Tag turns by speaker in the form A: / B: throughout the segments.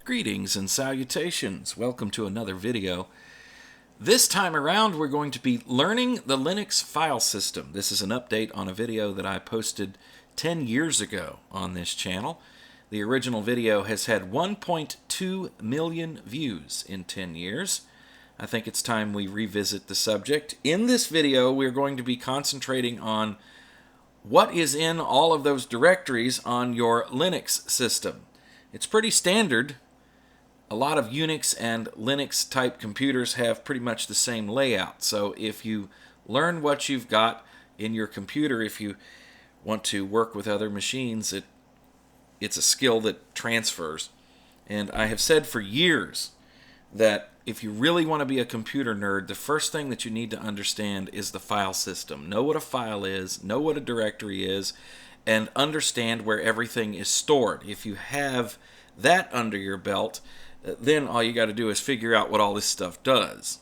A: Greetings and salutations. Welcome to another video. This time around we're going to be learning the Linux file system. This is an update on a video that I posted 10 years ago on this channel. The original video has had 1.2 million views in 10 years. I think it's time we revisit the subject. In this video we're going to be concentrating on what is in all of those directories on your Linux system. It's pretty standard. A lot of Unix and Linux type computers have pretty much the same layout. So if you learn what you've got in your computer, if you want to work with other machines, it's a skill that transfers. And I have said for years that if you really want to be a computer nerd, the first thing that you need to understand is the file system. Know what a file is, know what a directory is, and understand where everything is stored. If you have that under your belt, then all you got to do is figure out what all this stuff does.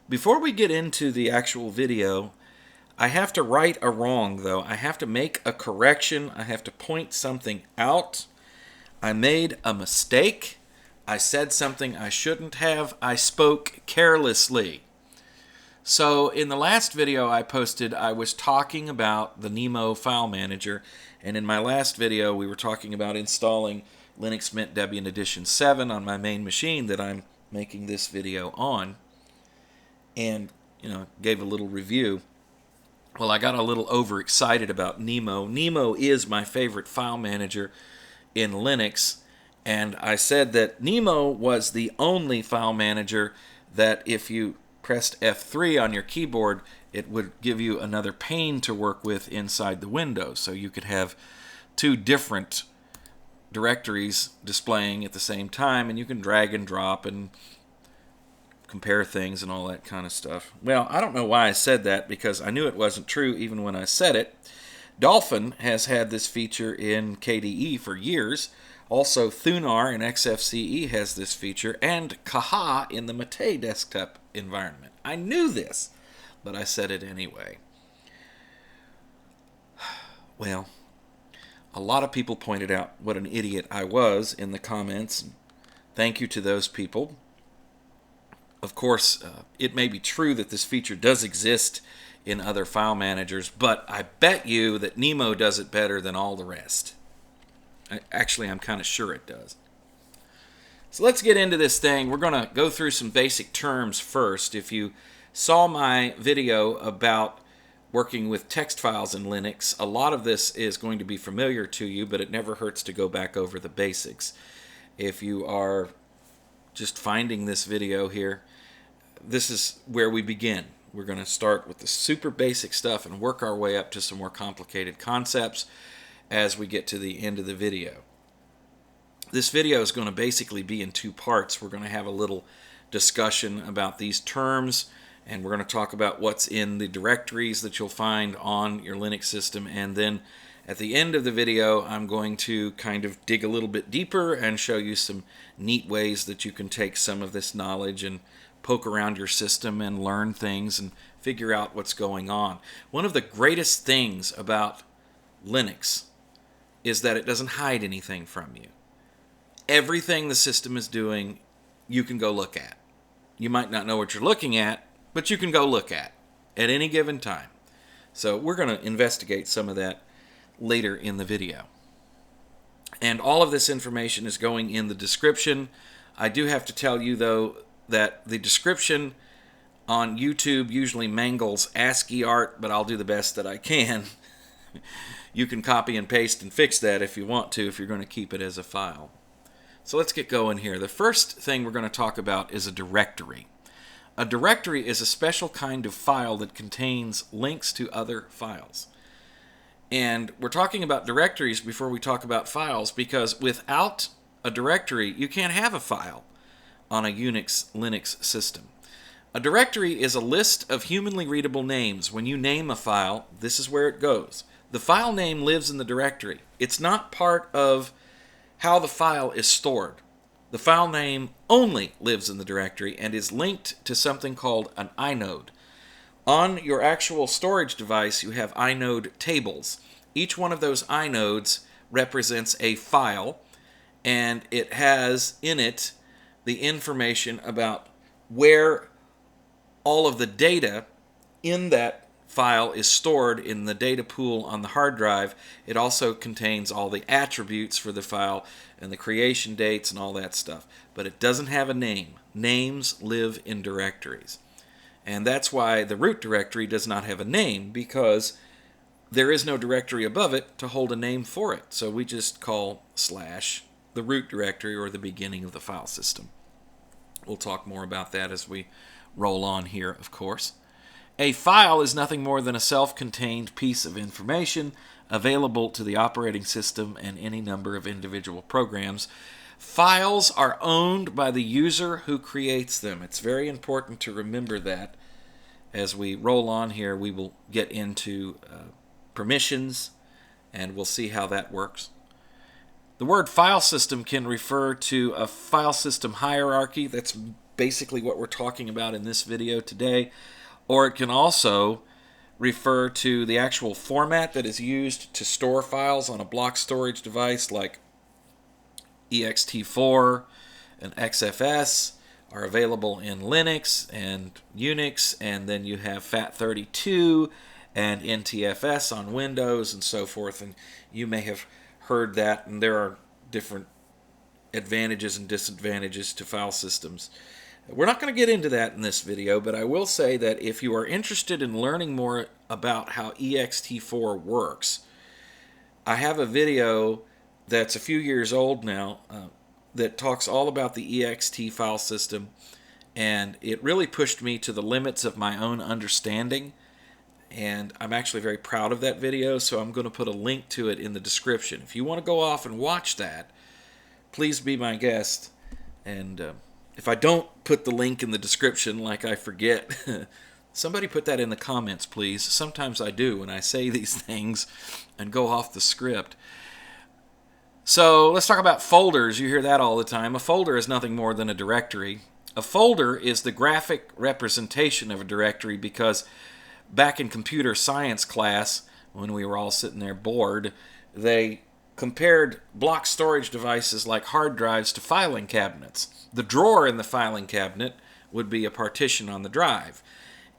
A: Before we get into the actual video, I have to right a wrong, though. I have to make a correction. I have to point something out. I made a mistake. I said something I shouldn't have. I spoke carelessly. So in the last video I posted, I was talking about the Nemo file manager, and in my last video we were talking about installing Linux Mint Debian Edition 7 on my main machine that I'm making this video on, and gave a little review. Well, I got a little overexcited about Nemo. Nemo is my favorite file manager in Linux, and I said that Nemo was the only file manager that if you pressed F3 on your keyboard, it would give you another pane to work with inside the window, so you could have two different directories displaying at the same time, and you can drag and drop and compare things and all that kind of stuff. Well, I don't know why I said that, because I knew it wasn't true even when I said it. Dolphin has had this feature in KDE for years. Also, Thunar in XFCE has this feature, and Kaha in the Mate desktop environment. I knew this, but I said it anyway. Well, a lot of people pointed out what an idiot I was in the comments. Thank you to those people. Of course, it may be true that this feature does exist in other file managers, but I bet you that Nemo does it better than all the rest. Actually, I'm kind of sure it does. So let's get into this thing. We're going to go through some basic terms first. If you saw my video about working with text files in Linux, a lot of this is going to be familiar to you, but it never hurts to go back over the basics. If you are just finding this video here, this is where we begin. We're going to start with the super basic stuff and work our way up to some more complicated concepts as we get to the end of the video. This video is going to basically be in two parts. We're going to have a little discussion about these terms, and we're going to talk about what's in the directories that you'll find on your Linux system. And then at the end of the video, I'm going to kind of dig a little bit deeper and show you some neat ways that you can take some of this knowledge and poke around your system and learn things and figure out what's going on. One of the greatest things about Linux is that it doesn't hide anything from you. Everything the system is doing, you can go look at. You might not know what you're looking at, but you can go look at any given time. So we're going to investigate some of that later in the video. And all of this information is going in the description. I do have to tell you, though, that the description on YouTube usually mangles ASCII art, but I'll do the best that I can. You can copy and paste and fix that if you want to, if you're going to keep it as a file. So let's get going here. The first thing we're going to talk about is a directory. A directory is a special kind of file that contains links to other files. And we're talking about directories before we talk about files, because without a directory, you can't have a file on a Unix Linux system. A directory is a list of humanly readable names. When you name a file, this is where it goes. The file name lives in the directory. It's not part of how the file is stored. The file name only lives in the directory and is linked to something called an inode. On your actual storage device, you have inode tables. Each one of those inodes represents a file, and it has in it the information about where all of the data in that file is stored in the data pool on the hard drive. It also contains all the attributes for the file and the creation dates and all that stuff. But it doesn't have a name. Names live in directories. And that's why the root directory does not have a name, because there is no directory above it to hold a name for it. So we just call / the root directory, or the beginning of the file system. We'll talk more about that as we roll on here, of course. A file is nothing more than a self-contained piece of information available to the operating system and any number of individual programs. Files are owned by the user who creates them. It's very important to remember that. As we roll on here, we will get into permissions, and we'll see how that works. The word file system can refer to a file system hierarchy. That's basically what we're talking about in this video today. Or it can also refer to the actual format that is used to store files on a block storage device, like ext4 and XFS are available in Linux and Unix, and then you have FAT32 and NTFS on Windows and so forth, and you may have heard that, and there are different advantages and disadvantages to file systems. We're not going to get into that in this video, but I will say that if you are interested in learning more about how ext4 works, I have a video that's a few years old now that talks all about the ext file system, and it really pushed me to the limits of my own understanding, and I'm actually very proud of that video, so I'm going to put a link to it in the description. If you want to go off and watch that, please be my guest, and if I don't put the link in the description, like I forget, somebody put that in the comments, please. Sometimes I do when I say these things and go off the script. So let's talk about folders. You hear that all the time. A folder is nothing more than a directory. A folder is the graphic representation of a directory, because back in computer science class, when we were all sitting there bored, they compared block storage devices like hard drives to filing cabinets. The drawer in the filing cabinet would be a partition on the drive.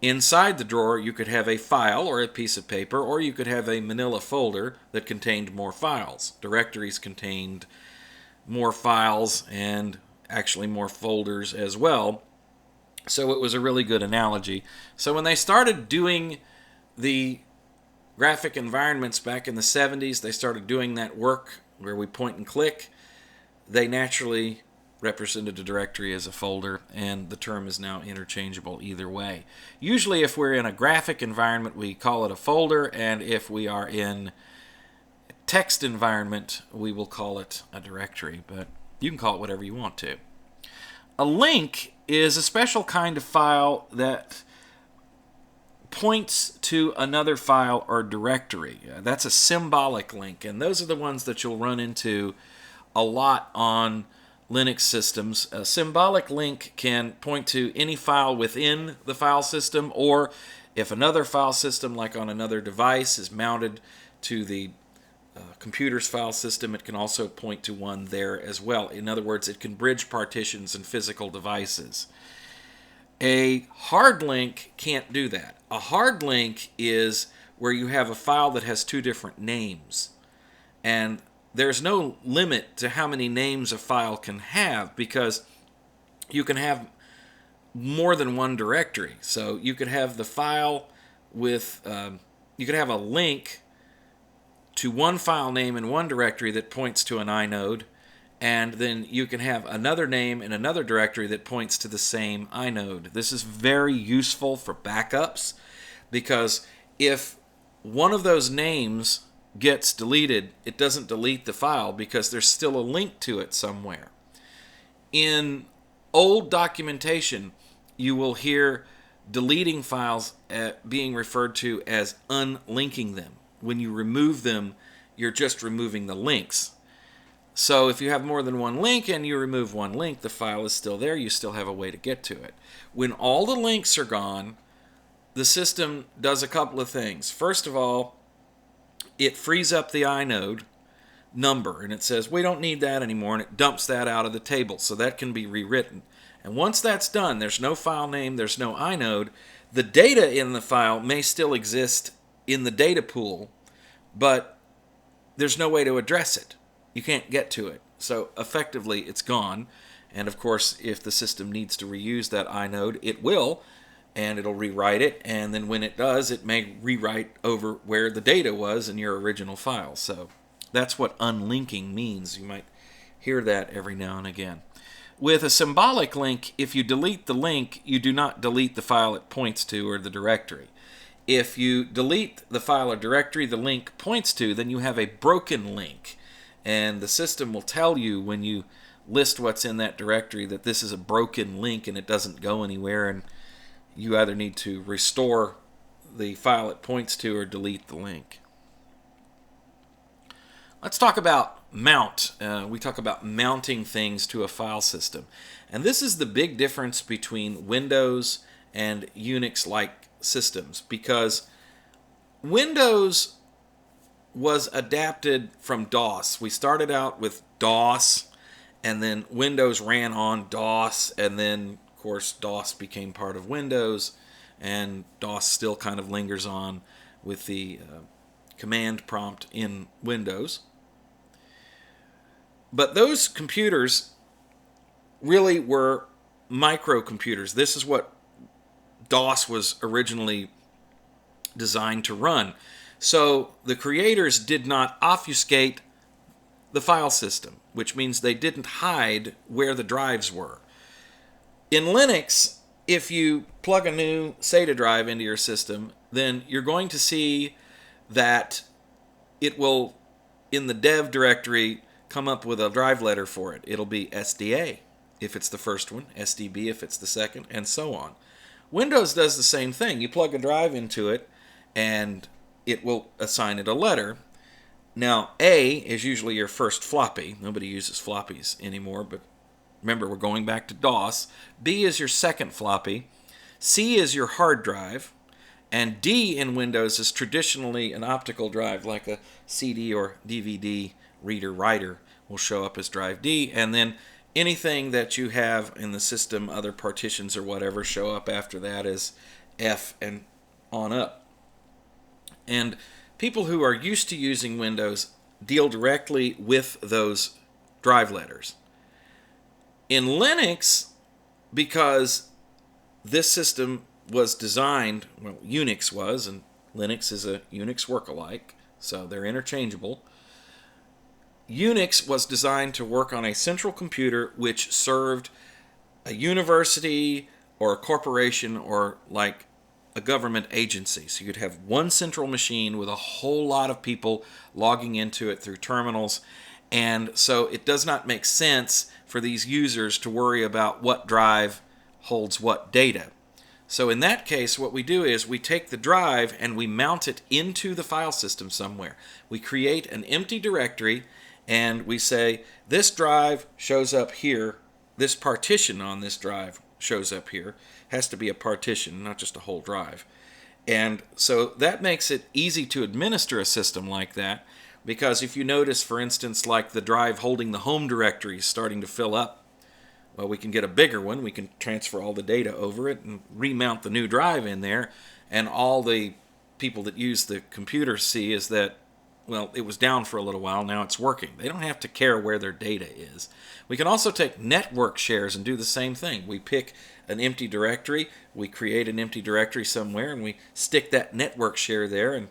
A: Inside the drawer, you could have a file or a piece of paper, or you could have a manila folder that contained more files. Directories contained more files and actually more folders as well. So it was a really good analogy. So when they started doing the graphic environments back in the 70s, they started doing that work where we point and click. They naturally represented a directory as a folder, and the term is now interchangeable either way. Usually if we're in a graphic environment, we call it a folder, and if we are in a text environment, we will call it a directory, but you can call it whatever you want to. A link is a special kind of file that points to another file or directory. That's a symbolic link, and those are the ones that you'll run into a lot on Linux systems. A symbolic link can point to any file within the file system, or if another file system, like on another device, is mounted to the computer's file system, it can also point to one there as well. In other words, it can bridge partitions and physical devices. A hard link can't do that. A hard link is where you have a file that has two different names, and there's no limit to how many names a file can have, because you can have more than one directory. So you could have the file with, you could have a link to one file name in one directory that points to an inode, and then you can have another name in another directory that points to the same inode. This is very useful for backups, because if one of those names gets deleted, it doesn't delete the file because there's still a link to it somewhere. In old documentation, you will hear deleting files being referred to as unlinking them. When you remove them, you're just removing the links. So if you have more than one link and you remove one link, the file is still there. You still have a way to get to it. When all the links are gone, the system does a couple of things. First of all, it frees up the inode number, and it says we don't need that anymore, and it dumps that out of the table, so that can be rewritten. And once that's done, there's no file name, there's no inode. The data in the file may still exist in the data pool, but there's no way to address it. You can't get to it. So effectively, it's gone. And of course, if the system needs to reuse that inode, it will, and it'll rewrite it. And then when it does, it may rewrite over where the data was in your original file. So that's what unlinking means. You might hear that every now and again. With a symbolic link, if you delete the link, you do not delete the file it points to or the directory. If you delete the file or directory the link points to, then you have a broken link. And the system will tell you when you list what's in that directory that this is a broken link and it doesn't go anywhere, and you either need to restore the file it points to or delete the link. Let's talk about mount. We talk about mounting things to a file system. And this is the big difference between Windows and Unix-like systems, because Windows was adapted from DOS. We started out with DOS, and then Windows ran on DOS, and then, of course, DOS became part of Windows, and DOS still kind of lingers on with the command prompt in Windows. But those computers really were microcomputers. This is what DOS was originally designed to run. So the creators did not obfuscate the file system, which means they didn't hide where the drives were. In Linux, if you plug a new SATA drive into your system, then you're going to see that it will, in the dev directory, come up with a drive letter for it. It'll be SDA if it's the first one, SDB if it's the second, and so on. Windows does the same thing. You plug a drive into it, and it will assign it a letter. Now, A is usually your first floppy. Nobody uses floppies anymore, but remember, we're going back to DOS. B is your second floppy. C is your hard drive. And D in Windows is traditionally an optical drive, like a CD or DVD reader-writer will show up as drive D. And then anything that you have in the system, other partitions or whatever, show up after that as F and on up. And people who are used to using Windows deal directly with those drive letters. In Linux, because this system was designed, well, Unix was, and Linux is a Unix work-alike, so they're interchangeable. Unix was designed to work on a central computer which served a university or a corporation or like a government agency. So you'd have one central machine with a whole lot of people logging into it through terminals. And so it does not make sense for these users to worry about what drive holds what data. So in that case, what we do is we take the drive and we mount it into the file system somewhere. We create an empty directory and we say, this drive shows up here, this partition on this drive shows up here. Has to be a partition, not just a whole drive. And so that makes it easy to administer a system like that, because if you notice, for instance, like the drive holding the home directory is starting to fill up, well, we can get a bigger one. We can transfer all the data over it and remount the new drive in there, and all the people that use the computer see is that, well, it was down for a little while, now it's working. They don't have to care where their data is. We can also take network shares and do the same thing. We pick an empty directory, we create an empty directory somewhere, and we stick that network share there, and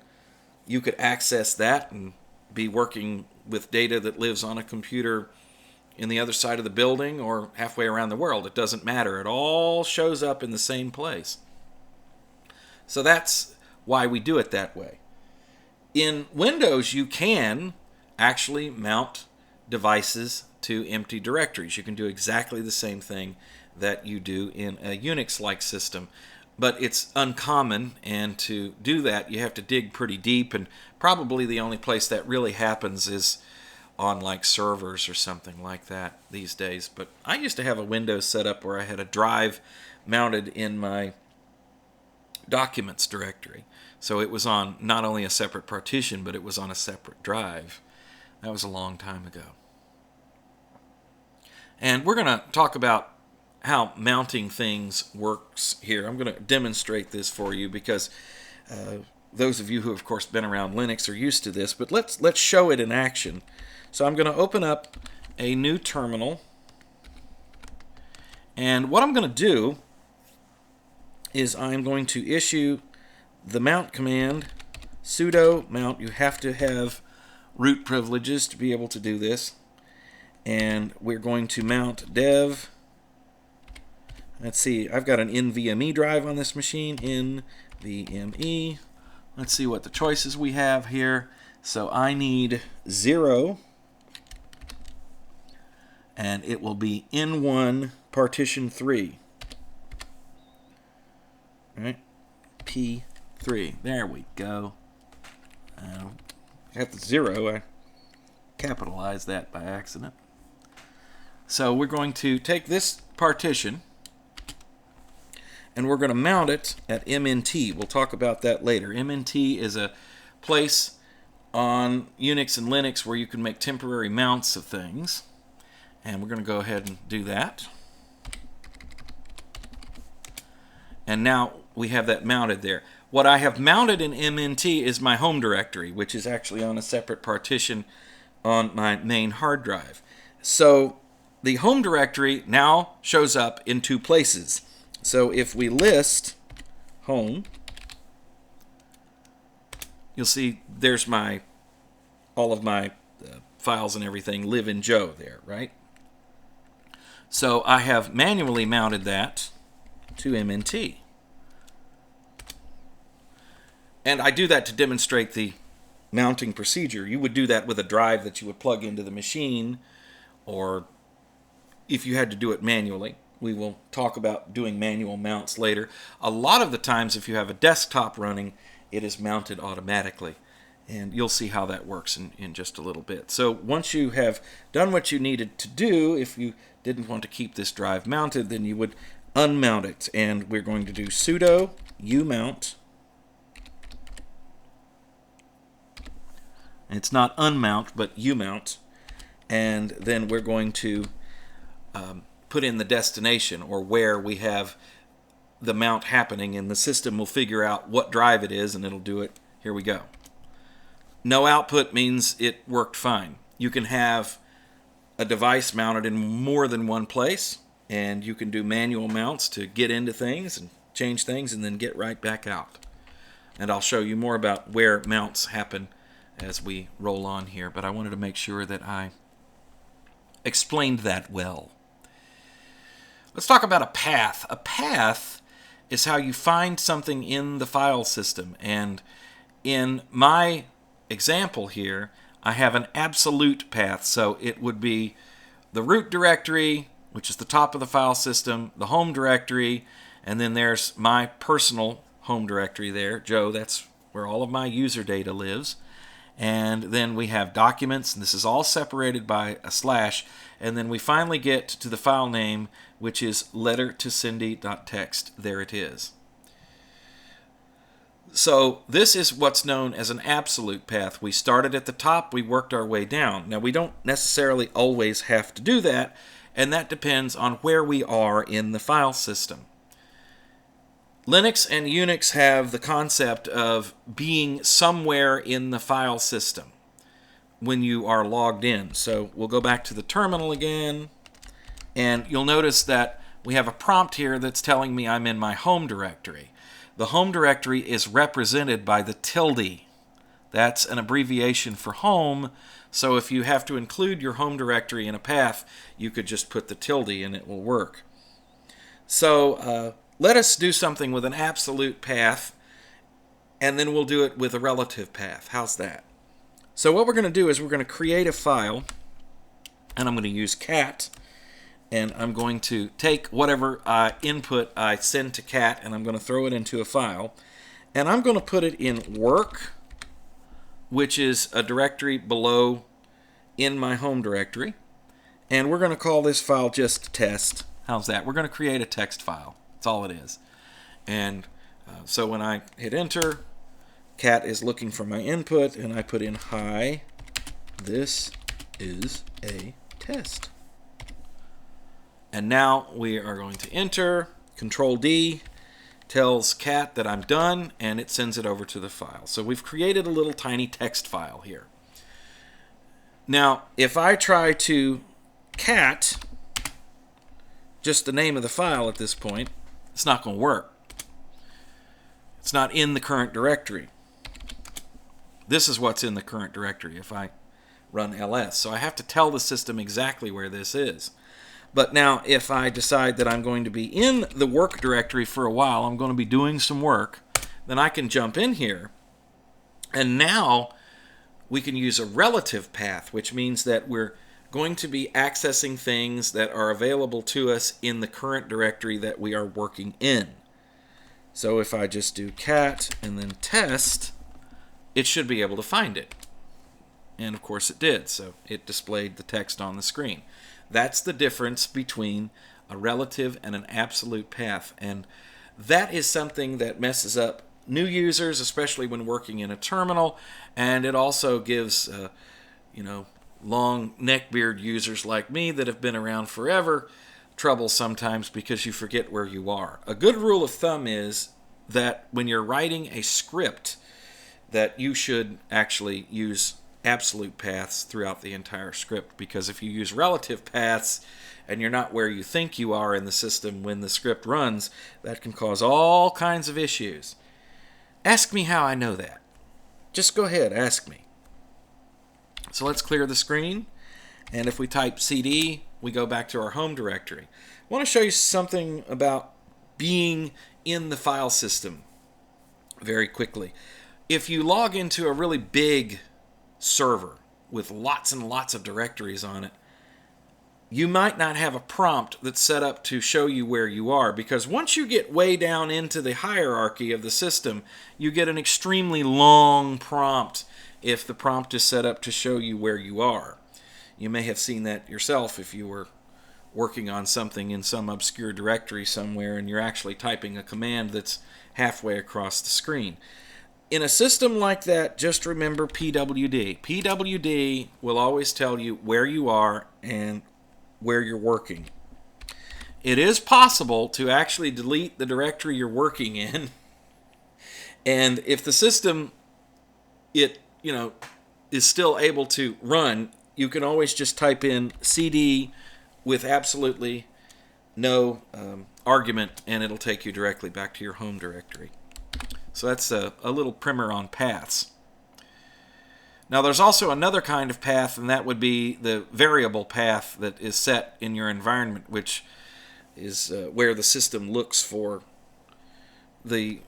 A: you could access that and be working with data that lives on a computer in the other side of the building or halfway around the world. It doesn't matter. It all shows up in the same place. So that's why we do it that way. In Windows, you can actually mount devices to empty directories. You can do exactly the same thing that you do in a Unix-like system, but it's uncommon, and to do that, you have to dig pretty deep, and probably the only place that really happens is on like servers or something like that these days. But I used to have a Windows setup where I had a drive mounted in my documents directory. So it was on not only a separate partition, but it was on a separate drive. That was a long time ago. And we're going to talk about how mounting things works here. I'm going to demonstrate this for you because those of you who have, of course, been around Linux are used to this, but let's show it in action. So I'm going to open up a new terminal, and what I'm going to do is I'm going to issue the mount command, sudo mount. You have to have root privileges to be able to do this. And we're going to mount dev. Let's see, I've got an NVMe drive on this machine, NVMe. Let's see what the choices we have here. So I need 0, and it will be N1 partition 3. All right, P3. There we go. At the 0, I capitalized that by accident. So we're going to take this partition and we're going to mount it at MNT. We'll talk about that later. MNT is a place on Unix and Linux where you can make temporary mounts of things. And we're going to go ahead and do that. And now we have that mounted there. What I have mounted in MNT is my home directory, which is actually on a separate partition on my main hard drive. So the home directory now shows up in 2 places. So if we list home, you'll see there's all of my files and everything live in Joe there, right? So I have manually mounted that to MNT. And I do that to demonstrate the mounting procedure. You would do that with a drive that you would plug into the machine, or if you had to do it manually. We will talk about doing manual mounts later. A lot of the times, if you have a desktop running, it is mounted automatically. And you'll see how that works in just a little bit. So once you have done what you needed to do, if you didn't want to keep this drive mounted, then you would unmount it. And we're going to do sudo umount. It's not unmount, but umount. And then we're going to put in the destination, or where we have the mount happening, and the system will figure out what drive it is, and it'll do it. Here we go. No output means it worked fine. You can have a device mounted in more than one place, and you can do manual mounts to get into things and change things and then get right back out. And I'll show you more about where mounts happen as we roll on here, but I wanted to make sure that I explained that well. Let's talk about a path. A path is how you find something in the file system. And in my example here, I have an absolute path. So it would be the root directory, which is the top of the file system, the home directory, and then there's my personal home directory there, Joe. That's where all of my user data lives. And then we have documents, and this is all separated by a slash. And then we finally get to the file name, which is lettertocindy.txt. There it is. So this is what's known as an absolute path. We started at the top, we worked our way down. Now we don't necessarily always have to do that, and that depends on where we are in the file system. Linux and Unix have the concept of being somewhere in the file system when you are logged in. So we'll go back to the terminal again, and you'll notice that we have a prompt here that's telling me I'm in my home directory. The home directory is represented by the tilde. That's an abbreviation for home, so if you have to include your home directory in a path, you could just put the tilde and it will work. So let us do something with an absolute path, and then we'll do it with a relative path. How's that? So what we're going to do is we're going to create a file, and I'm going to use cat, and I'm going to take whatever input I send to cat, and I'm going to throw it into a file, and I'm going to put it in work, which is a directory below in my home directory, and we're going to call this file just test. How's that? We're going to create a text file. That's all it is. And so when I hit enter, cat is looking for my input, and I put in hi this is a test. And now we are going to enter. Control D tells cat that I'm done, and it sends it over to the file. So we've created a little tiny text file here. Now, if I try to cat just the name of the file at this point, it's not going to work. It's not in the current directory. This is what's in the current directory if I run ls. So I have to tell the system exactly where this is. But now if I decide that I'm going to be in the work directory for a while, I'm going to be doing some work, then I can jump in here. And now we can use a relative path, which means that we're going to be accessing things that are available to us in the current directory that we are working in. So if I just do cat and then test, it should be able to find it. And of course it did, so it displayed the text on the screen. That's the difference between a relative and an absolute path. And that is something that messes up new users, especially when working in a terminal. And it also gives, long neckbeard users like me that have been around forever trouble sometimes because you forget where you are. A good rule of thumb is that when you're writing a script, that you should actually use absolute paths throughout the entire script, because if you use relative paths and you're not where you think you are in the system when the script runs, that can cause all kinds of issues. Ask me how I know that. Just go ahead, ask me. So let's clear the screen, and if we type cd, we go back to our home directory. I want to show you something about being in the file system very quickly. If you log into a really big server with lots and lots of directories on it, you might not have a prompt that's set up to show you where you are, because once you get way down into the hierarchy of the system, you get an extremely long prompt if the prompt is set up to show you where you are. You may have seen that yourself if you were working on something in some obscure directory somewhere and you're actually typing a command that's halfway across the screen. In a system like that, just remember PWD. PWD will always tell you where you are and where you're working. It is possible to actually delete the directory you're working in, and if the system is still able to run, you can always just type in cd with absolutely no argument, and it'll take you directly back to your home directory. So that's a little primer on paths. Now there's also another kind of path, and that would be the variable path that is set in your environment, which is where the system looks for the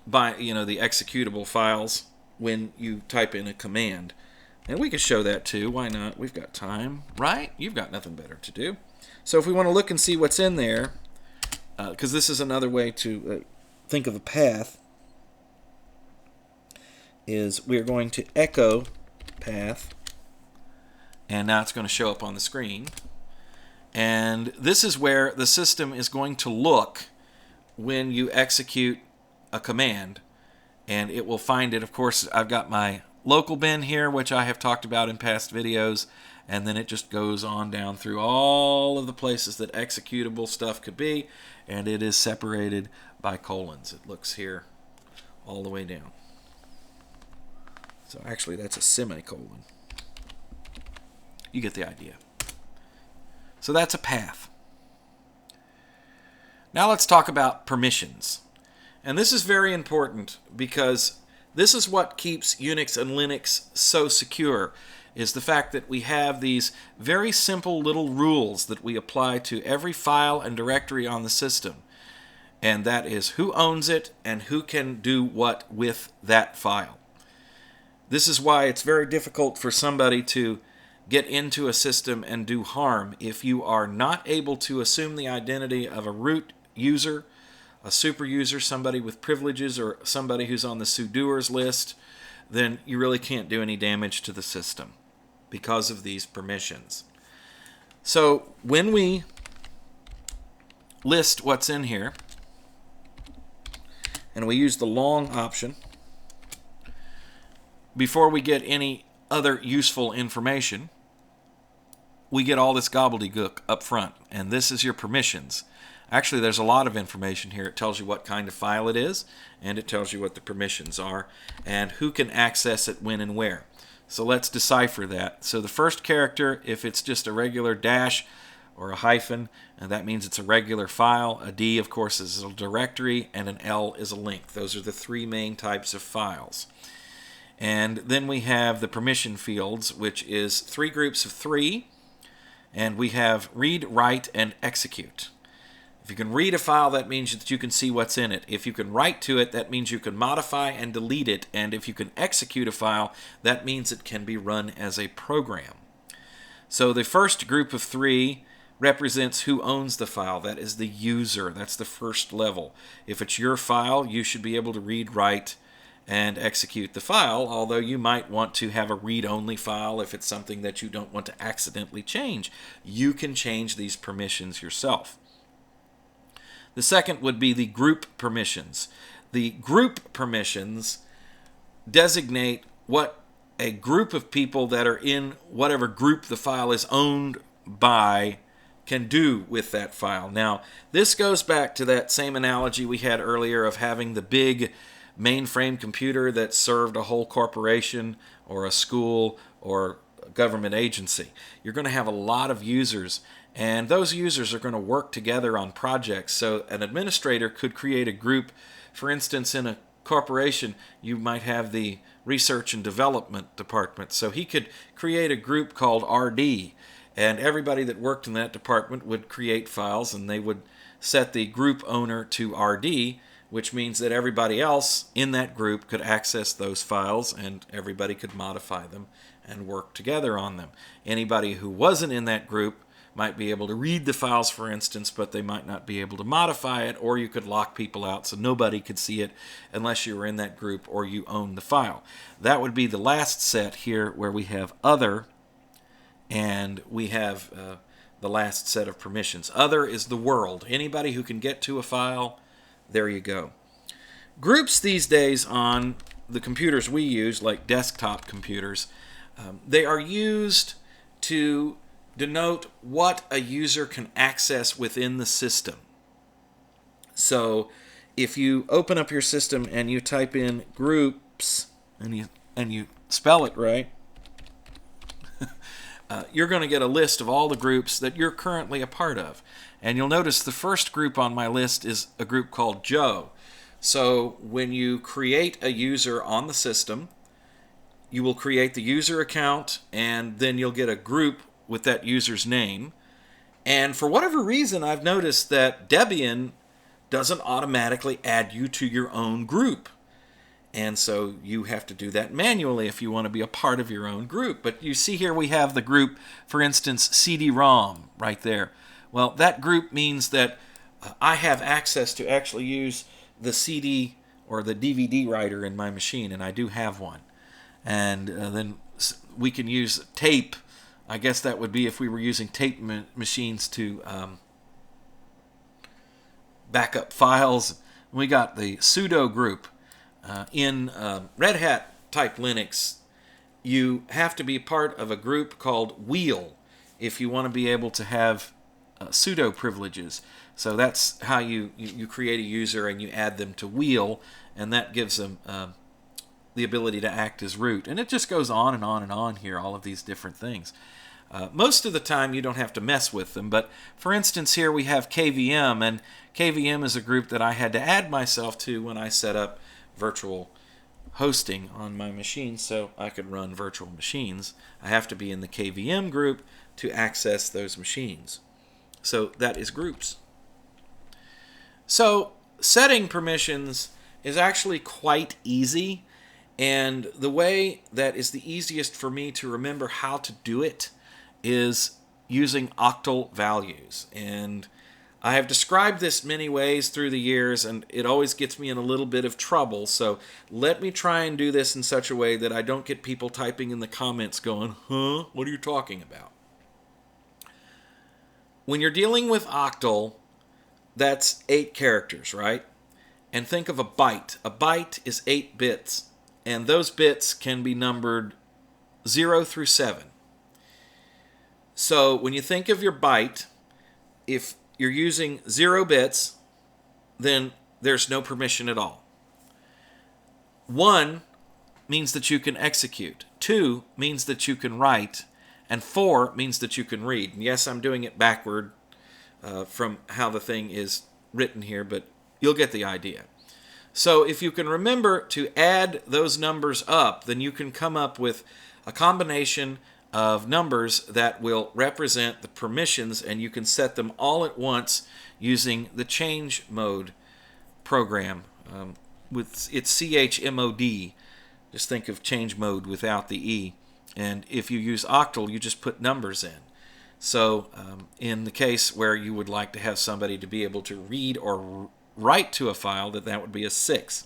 A: the executable files when you type in a command. And we could show that too. Why not? We've got time, right? You've got nothing better to do. So if we want to look and see what's in there, because this is another way to think of a path, is we're going to echo path, and now it's going to show up on the screen. And this is where the system is going to look when you execute a command, and it will find it. Of course, I've got my local bin here, which I have talked about in past videos, and then it just goes on down through all of the places that executable stuff could be, and it is separated by colons. It looks here all the way down. So actually that's a semicolon. You get the idea. So that's a path. Now let's talk about permissions. And this is very important because this is what keeps Unix and Linux so secure, is the fact that we have these very simple little rules that we apply to every file and directory on the system. And that is who owns it and who can do what with that file. This is why it's very difficult for somebody to get into a system and do harm if you are not able to assume the identity of a root user, a super user, somebody with privileges, or somebody who's on the sudoers list. Then you really can't do any damage to the system because of these permissions. So when we list what's in here, and we use the long option, before we get any other useful information, we get all this gobbledygook up front, and this is your permissions. Actually, there's a lot of information here. It tells you what kind of file it is, and it tells you what the permissions are, and who can access it when and where. So let's decipher that. So the first character, if it's just a regular dash or a hyphen, and that means it's a regular file. A D, of course, is a directory, and an L is a link. Those are the three main types of files. And then we have the permission fields, which is three groups of three, and we have read, write, and execute. If you can read a file, that means that you can see what's in it. If you can write to it, that means you can modify and delete it. And if you can execute a file, that means it can be run as a program. So the first group of three represents who owns the file. That is the user. That's the first level. If it's your file, you should be able to read, write, and execute the file, although you might want to have a read-only file if it's something that you don't want to accidentally change. You can change these permissions yourself. The second would be the group permissions. The group permissions designate what a group of people that are in whatever group the file is owned by can do with that file. Now, this goes back to that same analogy we had earlier of having the big mainframe computer that served a whole corporation or a school or a government agency. You're going to have a lot of users, and those users are going to work together on projects. So an administrator could create a group. For instance, in a corporation, you might have the research and development department. So he could create a group called RD, and everybody that worked in that department would create files, and they would set the group owner to RD, which means that everybody else in that group could access those files, and everybody could modify them and work together on them. Anybody who wasn't in that group might be able to read the files, for instance, but they might not be able to modify it, or you could lock people out so nobody could see it unless you were in that group or you own the file. That would be the last set here, where we have other, and we have the last set of permissions. Other is the world. Anybody who can get to a file, there you go. Groups these days on the computers we use, like desktop computers, they are used to denote what a user can access within the system. So if you open up your system and you type in groups and you spell it right, you're going to get a list of all the groups that you're currently a part of. And you'll notice the first group on my list is a group called Joe. So when you create a user on the system, you will create the user account, and then you'll get a group with that user's name. And for whatever reason, I've noticed that Debian doesn't automatically add you to your own group. And so you have to do that manually if you want to be a part of your own group. But you see here we have the group, for instance, CD-ROM right there. Well, that group means that I have access to actually use the CD or the DVD writer in my machine, and I do have one. And then we can use tape. I guess that would be if we were using tape machines to back up files. We got the sudo group. In Red Hat type Linux, you have to be part of a group called wheel if you want to be able to have sudo privileges. So that's how you create a user and you add them to wheel, and that gives them the ability to act as root. And it just goes on and on and on here, all of these different things. Most of the time you don't have to mess with them, but for instance here we have KVM, and KVM is a group that I had to add myself to when I set up virtual hosting on my machine so I could run virtual machines. I have to be in the KVM group to access those machines. So that is groups. So setting permissions is actually quite easy, and the way that is the easiest for me to remember how to do it is using octal values. And I have described this many ways through the years, and it always gets me in a little bit of trouble. So let me try and do this in such a way that I don't get people typing in the comments going, huh, what are you talking about? When you're dealing with octal, that's 8 characters, right? And think of a byte. A byte is 8 bits, and those bits can be numbered 0 through 7. So when you think of your byte, if you're using 0 bits, then there's no permission at all. 1 means that you can execute. 2 means that you can write. And 4 means that you can read. And yes, I'm doing it backward from how the thing is written here, but you'll get the idea. So if you can remember to add those numbers up, then you can come up with a combination of numbers that will represent the permissions, and you can set them all at once using the change mode program with its chmod. Just think of change mode without the E. And if you use Octal, you just put numbers in. So in the case where you would like to have somebody to be able to read or write to a file, that would be a 6.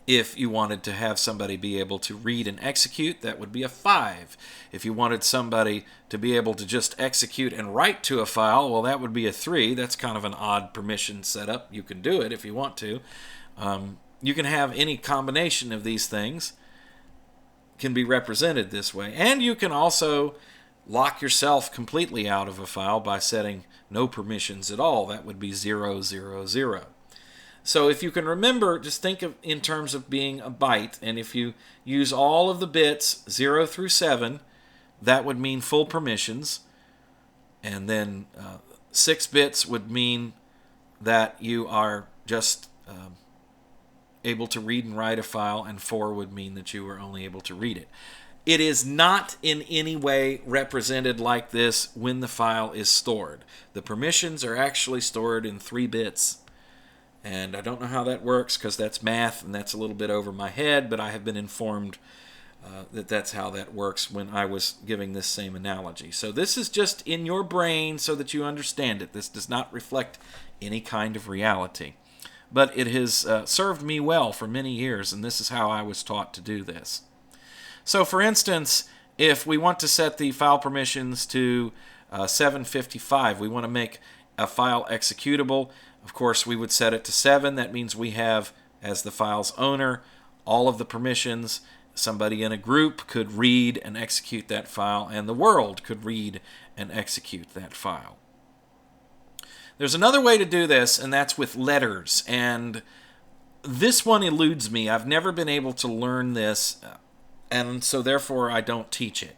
A: If you wanted to have somebody be able to read and execute, that would be a 5. If you wanted somebody to be able to just execute and write to a file, well, that would be a 3. That's kind of an odd permission setup. You can do it if you want to. You can have any combination of these things can be represented this way. And you can also lock yourself completely out of a file by setting no permissions at all. That would be 0, 0, 0. So if you can remember, just think of in terms of being a byte, and if you use all of the bits 0 through 7, that would mean full permissions, and then 6 bits would mean that you are just able to read and write a file, and 4 would mean that you are only able to read it. It is not in any way represented like this when the file is stored. The permissions are actually stored in 3 bits. And I don't know how that works because that's math and that's a little bit over my head, but I have been informed that that's how that works when I was giving this same analogy. So this is just in your brain so that you understand it. This does not reflect any kind of reality. But it has served me well for many years, and this is how I was taught to do this. So for instance, if we want to set the file permissions to 755, we want to make a file executable. Of course, we would set it to 7. That means we have, as the file's owner, all of the permissions. Somebody in a group could read and execute that file, and the world could read and execute that file. There's another way to do this, and that's with letters. And this one eludes me. I've never been able to learn this, and so therefore I don't teach it.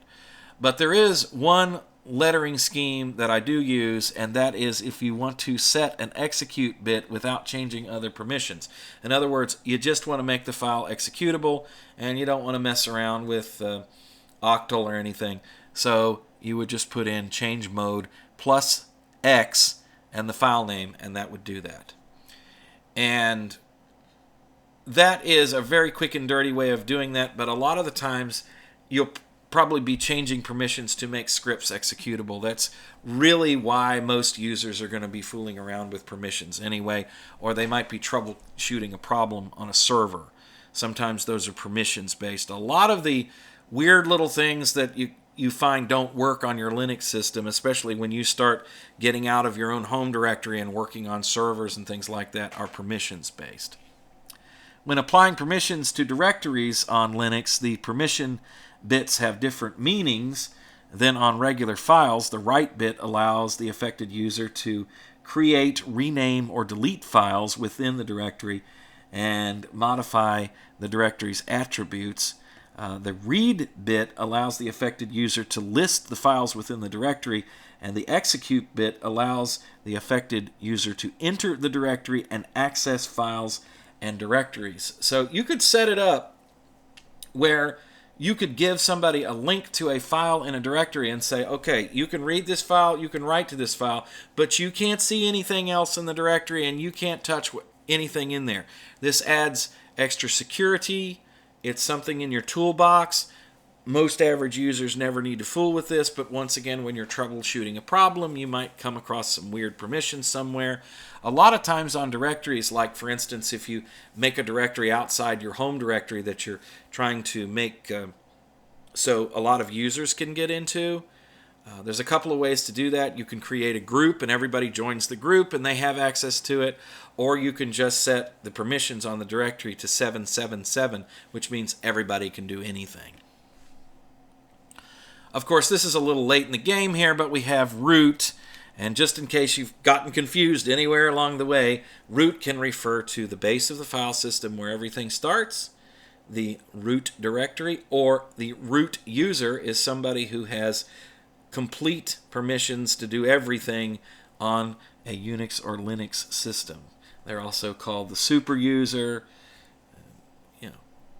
A: But there is one lettering scheme that I do use, and that is if you want to set an execute bit without changing other permissions. In other words, you just want to make the file executable, and you don't want to mess around with Octal or anything. So you would just put in change mode plus X and the file name, and that would do that. And that is a very quick and dirty way of doing that, but a lot of the times you'll probably be changing permissions to make scripts executable. That's really why most users are going to be fooling around with permissions anyway, or they might be troubleshooting a problem on a server. Sometimes those are permissions based. A lot of the weird little things that you find don't work on your Linux system, especially when you start getting out of your own home directory and working on servers and things like that, are permissions based. When applying permissions to directories on Linux, the permission bits have different meanings than on regular files. The write bit allows the affected user to create, rename, or delete files within the directory and modify the directory's attributes. The read bit allows the affected user to list the files within the directory, and the execute bit allows the affected user to enter the directory and access files and directories. So you could set it up where you could give somebody a link to a file in a directory and say, okay, you can read this file, you can write to this file, but you can't see anything else in the directory and you can't touch anything in there. This adds extra security. It's something in your toolbox. Most average users never need to fool with this, but once again, when you're troubleshooting a problem, you might come across some weird permissions somewhere. A lot of times on directories, like for instance, if you make a directory outside your home directory that you're trying to make so a lot of users can get into, there's a couple of ways to do that. You can create a group and everybody joins the group and they have access to it, or you can just set the permissions on the directory to 777, which means everybody can do anything. Of course, this is a little late in the game here, but we have root. And just in case you've gotten confused anywhere along the way, root can refer to the base of the file system where everything starts, the root directory, or the root user is somebody who has complete permissions to do everything on a Unix or Linux system. They're also called the super user,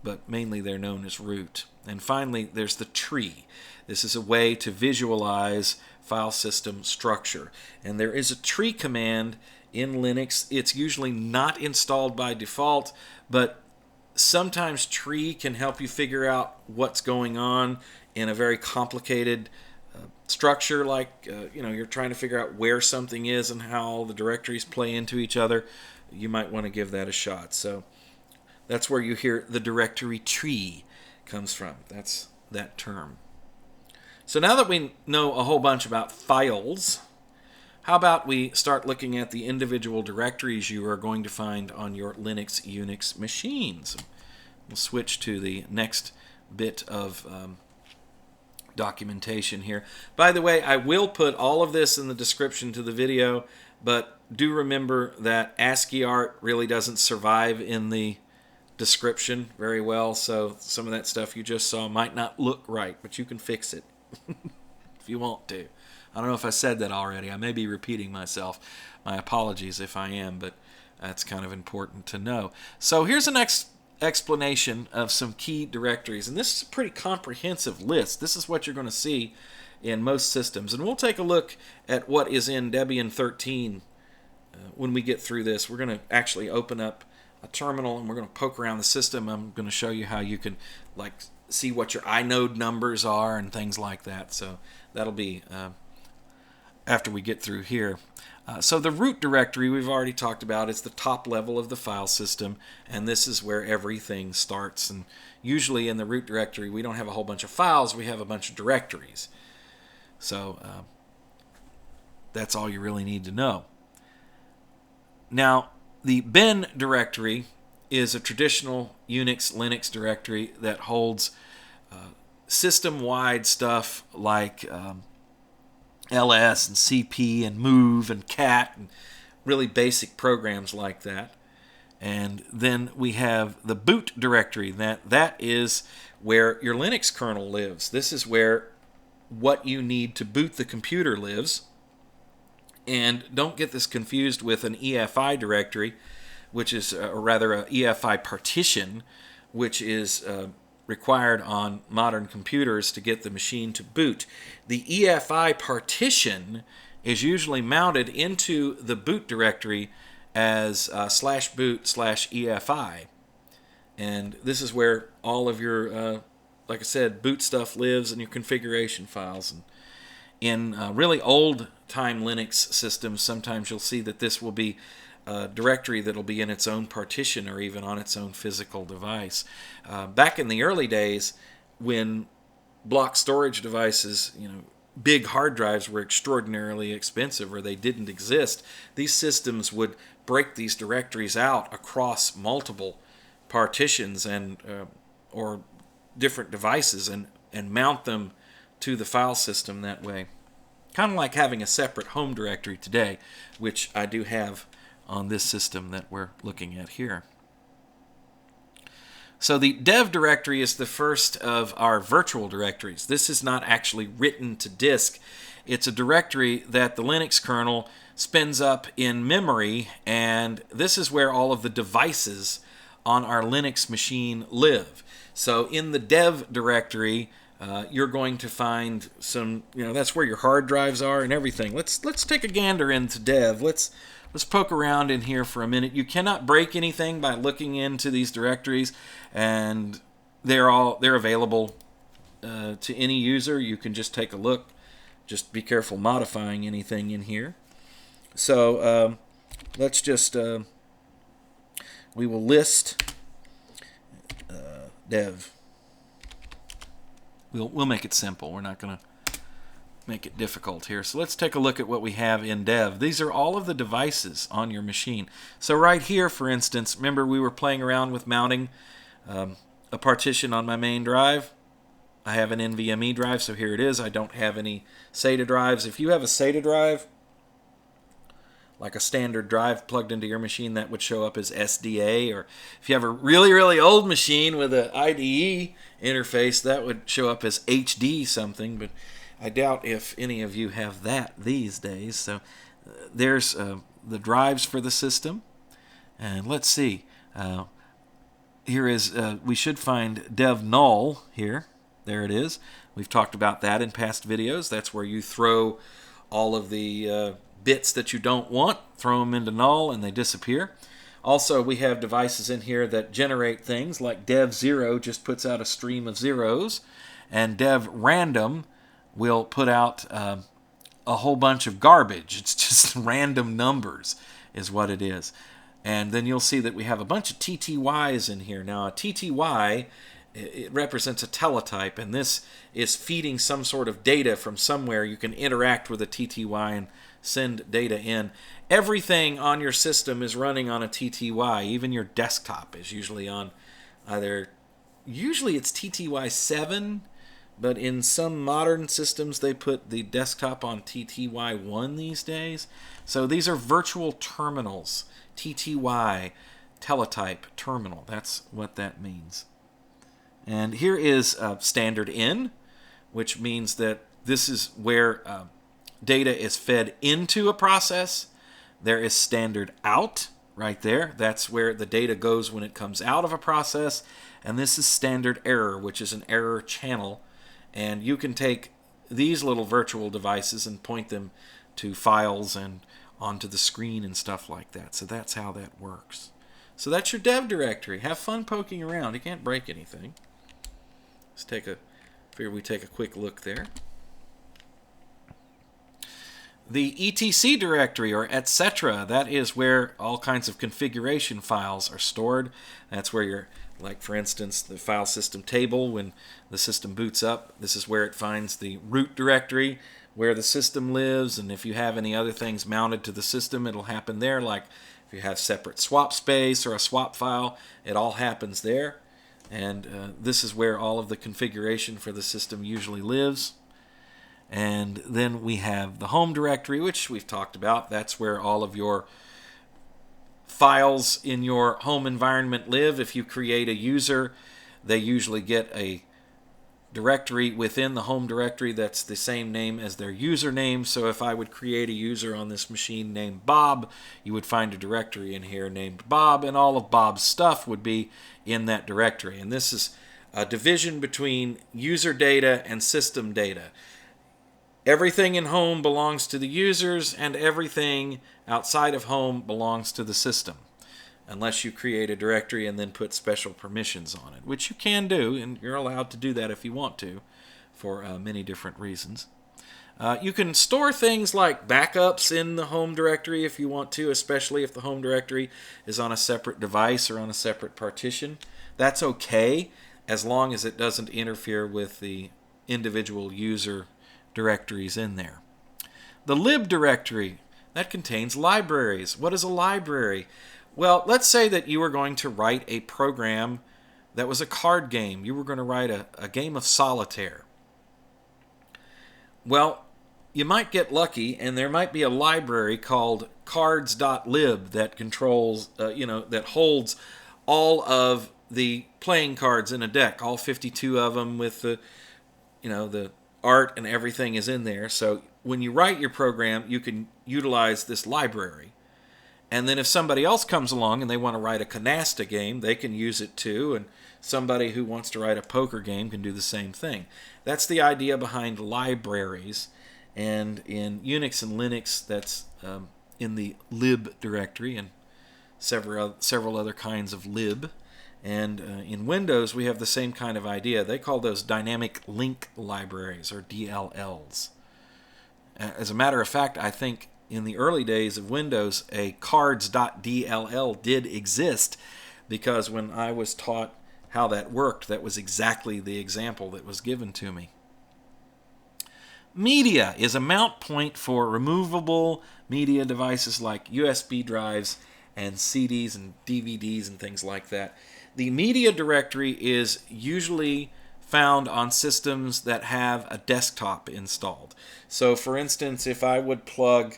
A: but mainly they're known as root. And finally, there's the tree. This is a way to visualize file system structure. And there is a tree command in Linux. It's usually not installed by default, but sometimes tree can help you figure out what's going on in a very complicated structure, like you're trying to figure out where something is and how all the directories play into each other. You might want to give that a shot. So that's where you hear the directory tree comes from. That's that term. So now that we know a whole bunch about files, how about we start looking at the individual directories you are going to find on your Linux, Unix machines. We'll switch to the next bit of documentation here. By the way, I will put all of this in the description to the video, but do remember that ASCII art really doesn't survive in the description very well, so some of that stuff you just saw might not look right, but you can fix it if you want to. I don't know if I said that already. I may be repeating myself. My apologies if I am, but that's kind of important to know. So here's the next explanation of some key directories, and this is a pretty comprehensive list. This is what you're going to see in most systems, and we'll take a look at what is in Debian 13 when we get through this. We're going to actually open up a terminal and we're going to poke around the system. I'm going to show you how you can see what your inode numbers are and things like that. So that'll be after we get through here. So the root directory we've already talked about. It's the top level of the file system, and this is where everything starts. And usually in the root directory we don't have a whole bunch of files, we have a bunch of directories. So that's all you really need to know. Now, the bin directory is a traditional Unix, Linux directory that holds system-wide stuff like ls and cp and move and cat and really basic programs like that. And then we have the boot directory. That is where your Linux kernel lives. This is where what you need to boot the computer lives. And don't get this confused with an EFI directory, which is rather a EFI partition, which is required on modern computers to get the machine to boot. The EFI partition is usually mounted into the boot directory as /boot/EFI. And this is where all of your, like I said, boot stuff lives and your configuration files. And in really old-time Linux systems, sometimes you'll see that this will be a directory that will be in its own partition or even on its own physical device. Back in the early days, when block storage devices, big hard drives were extraordinarily expensive or they didn't exist, these systems would break these directories out across multiple partitions and or different devices and mount them to the file system that way. Kind of like having a separate home directory today, which I do have on this system that we're looking at here. So the dev directory is the first of our virtual directories. This is not actually written to disk. It's a directory that the Linux kernel spins up in memory, and this is where all of the devices on our Linux machine live. So in the dev directory, you're going to find some, that's where your hard drives are and everything. Let's take a gander into dev. Let's poke around in here for a minute. You cannot break anything by looking into these directories, and they're available to any user. You can just take a look. Just be careful modifying anything in here. So let's just we will list dev. We'll make it simple. We're not going to make it difficult here. So let's take a look at what we have in dev. These are all of the devices on your machine. So right here, for instance, remember we were playing around with mounting a partition on my main drive. I have an NVMe drive, so here it is. I don't have any SATA drives. If you have a SATA drive, like a standard drive plugged into your machine, that would show up as SDA. Or if you have a really, really old machine with an IDE interface, that would show up as HD something. But I doubt if any of you have that these days. So there's the drives for the system. And let's see. Here is, we should find dev null here. There it is. We've talked about that in past videos. That's where you throw all of the bits that you don't want, throw them into null, and they disappear. Also, we have devices in here that generate things, like dev 0 just puts out a stream of zeros, and dev random will put out a whole bunch of garbage. It's just random numbers is what it is. And then you'll see that we have a bunch of TTYs in here. Now, a TTY, it represents a teletype, and this is feeding some sort of data from somewhere. You can interact with a TTY and send data in. Everything on your system is running on a TTY. Even your desktop is usually on usually it's TTY 7, but in some modern systems they put the desktop on TTY 1 these days. So these are virtual terminals. TTY, teletype terminal. That's what that means. And here is standard in, which means that this is where data is fed into a process. There is standard out right there. That's where the data goes when it comes out of a process. And this is standard error, which is an error channel. And you can take these little virtual devices and point them to files and onto the screen and stuff like that. So that's how that works. So that's your dev directory. Have fun poking around. You can't break anything. Let's figure we take a quick look there. The etc directory, or etc., that is where all kinds of configuration files are stored. That's where you're, like for instance, the file system table, when the system boots up, this is where it finds the root directory, where the system lives, and if you have any other things mounted to the system, it'll happen there. Like if you have separate swap space or a swap file, it all happens there. And this is where all of the configuration for the system usually lives. And then we have the home directory, which we've talked about. That's where all of your files in your home environment live. If you create a user, they usually get a directory within the home directory that's the same name as their username. So if I would create a user on this machine named Bob, you would find a directory in here named Bob, and all of Bob's stuff would be in that directory. And this is a division between user data and system data. Everything in home belongs to the users, and everything outside of home belongs to the system, unless you create a directory and then put special permissions on it, which you can do, and you're allowed to do that if you want to, for many different reasons. You can store things like backups in the home directory if you want to, especially if the home directory is on a separate device or on a separate partition. That's okay, as long as it doesn't interfere with the individual user directories in there. The lib directory, that contains libraries. What is a library? Well, let's say that you were going to write a program that was a card game. You were going to write a game of solitaire. Well, you might get lucky, and there might be a library called cards.lib that controls, that holds all of the playing cards in a deck, all 52 of them with the art and everything is in there. So when you write your program, you can utilize this library. And then if somebody else comes along and they want to write a canasta game, they can use it too. And somebody who wants to write a poker game can do the same thing. That's the idea behind libraries. And in Unix and Linux, that's in the lib directory, and several other kinds of lib. And in Windows, we have the same kind of idea. They call those dynamic link libraries, or DLLs. As a matter of fact, I think in the early days of Windows, a cards.dll did exist, because when I was taught how that worked, that was exactly the example that was given to me. Media is a mount point for removable media devices like USB drives and CDs and DVDs and things like that. The media directory is usually found on systems that have a desktop installed. So for instance, if I would plug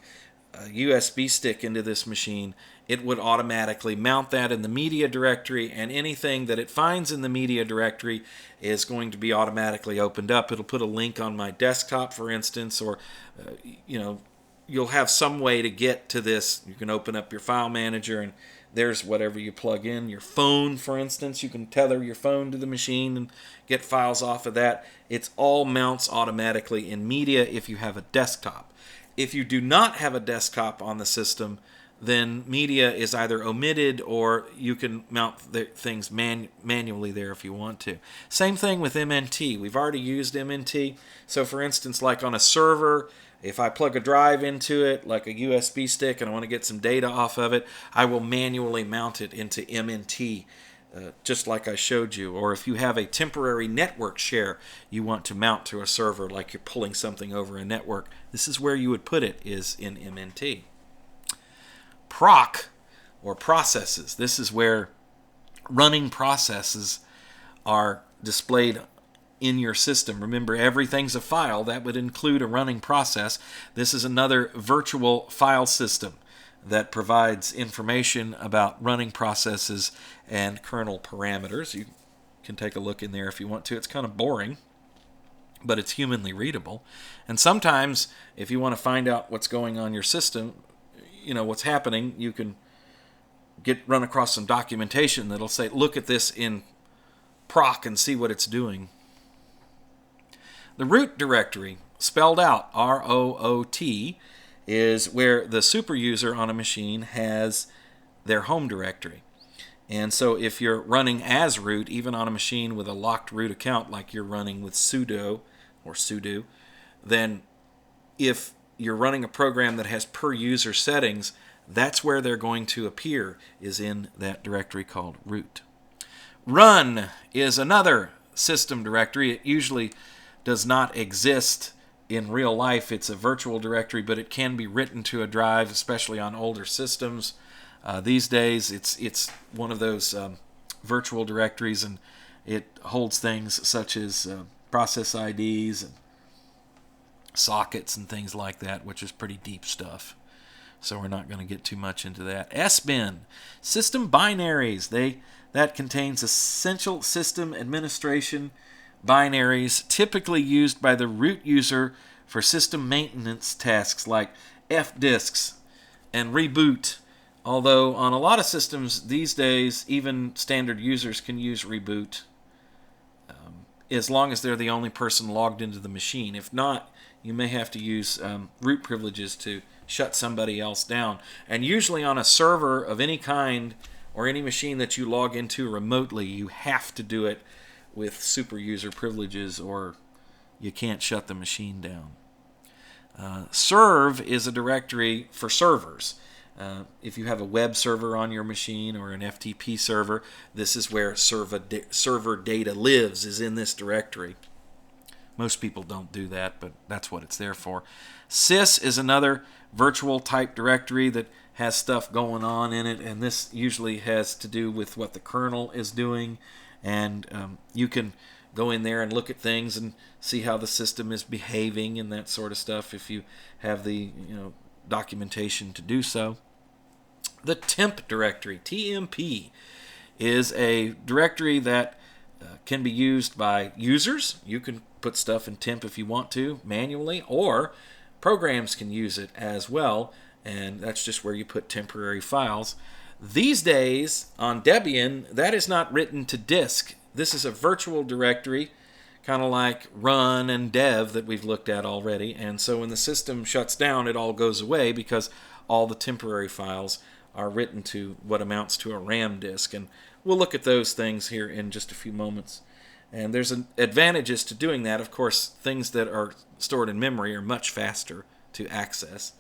A: a USB stick into this machine, it would automatically mount that in the media directory, and anything that it finds in the media directory is going to be automatically opened up. It'll put a link on my desktop, for instance, or you'll have some way to get to this. You can open up your file manager and there's whatever you plug in. Your phone, for instance, you can tether your phone to the machine and get files off of that. It all mounts automatically in media if you have a desktop. If you do not have a desktop on the system, then media is either omitted or you can mount things manually there if you want to. Same thing with MNT. We've already used MNT. So for instance, like on a server, if I plug a drive into it, like a USB stick, and I want to get some data off of it, I will manually mount it into MNT, just like I showed you. Or if you have a temporary network share you want to mount to a server, like you're pulling something over a network, this is where you would put it, is in MNT. Proc, or processes. This is where running processes are displayed in your system. Remember, everything's a file. That would include a running process. This is another virtual file system that provides information about running processes and kernel parameters. You can take a look in there if you want to. It's kind of boring, but it's humanly readable. And sometimes, if you want to find out what's going on in your system, what's happening, you can run across some documentation that'll say, look at this in proc and see what it's doing. The root directory, spelled out R-O-O-T, is where the super user on a machine has their home directory. And so if you're running as root, even on a machine with a locked root account, like you're running with sudo, then if you're running a program that has per user settings, that's where they're going to appear, is in that directory called root. Run is another system directory. It usually does not exist in real life. It's a virtual directory, but it can be written to a drive, especially on older systems. These days, it's one of those virtual directories, and it holds things such as process IDs and sockets and things like that, which is pretty deep stuff. So we're not going to get too much into that. SBIN, system binaries. That contains essential system administration binaries, typically used by the root user for system maintenance tasks like fdisks and reboot. Although on a lot of systems these days, even standard users can use reboot, as long as they're the only person logged into the machine. If not, you may have to use root privileges to shut somebody else down. And usually on a server of any kind, or any machine that you log into remotely, you have to do it with super user privileges, or you can't shut the machine down. Serve is a directory for servers. If you have a web server on your machine or an FTP server, this is where server data lives, is in this directory. Most people don't do that, but that's what it's there for. Sys is another virtual type directory that has stuff going on in it, and this usually has to do with what the kernel is doing. And you can go in there and look at things and see how the system is behaving and that sort of stuff if you have the documentation to do so. The temp directory, TMP, is a directory that can be used by users. You can put stuff in temp if you want to manually, or programs can use it as well, and that's just where you put temporary files. These days, on Debian, that is not written to disk. This is a virtual directory, kind of like run and dev that we've looked at already. And so when the system shuts down, it all goes away because all the temporary files are written to what amounts to a RAM disk. And we'll look at those things here in just a few moments. And there's advantages to doing that. Of course, things that are stored in memory are much faster to access.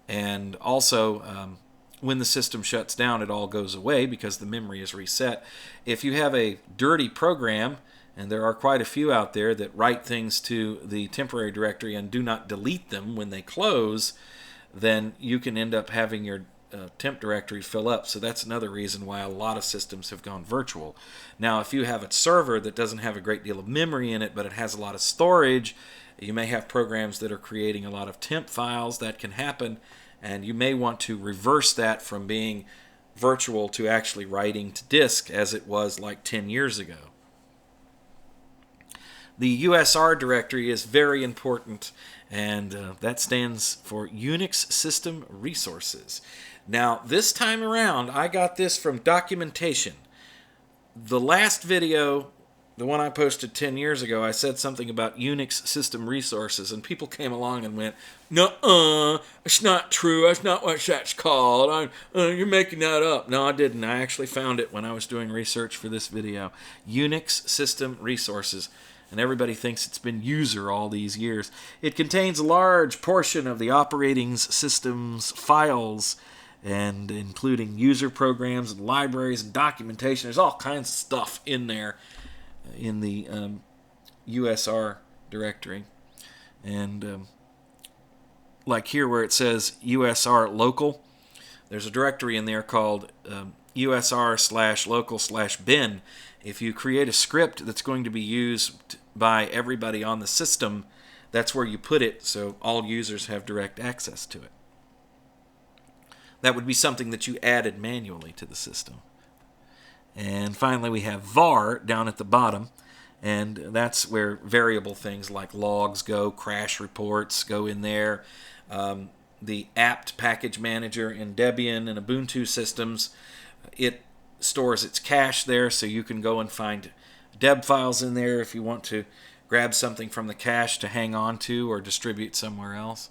A: And also, when the system shuts down, it all goes away because the memory is reset. If you have a dirty program, and there are quite a few out there that write things to the temporary directory and do not delete them when they close, then you can end up having your temp directory fill up. So that's another reason why a lot of systems have gone virtual. Now, if you have a server that doesn't have a great deal of memory in it, but it has a lot of storage, you may have programs that are creating a lot of temp files. That can happen, and you may want to reverse that from being virtual to actually writing to disk as it was like 10 years ago. The USR directory is very important, and that stands for Unix System Resources. Now, this time around, I got this from documentation. The last video, the one I posted 10 years ago, I said something about Unix System Resources, and people came along and went, "No, it's not true. That's not what that's called. You're making that up." No, I didn't. I actually found it when I was doing research for this video. Unix System Resources. And everybody thinks it's been user all these years. It contains a large portion of the operating system's files, and including user programs and libraries and documentation. There's all kinds of stuff in there in the USR directory. And like here where it says USR local, there's a directory in there called USR/local/bin. If you create a script that's going to be used by everybody on the system, that's where you put it so all users have direct access to it. That would be something that you added manually to the system. And finally we have var down at the bottom, and that's where variable things like logs go, crash reports go in there. The apt package manager in Debian and Ubuntu systems, it stores its cache there, so you can go and find deb files in there if you want to grab something from the cache to hang on to or distribute somewhere else.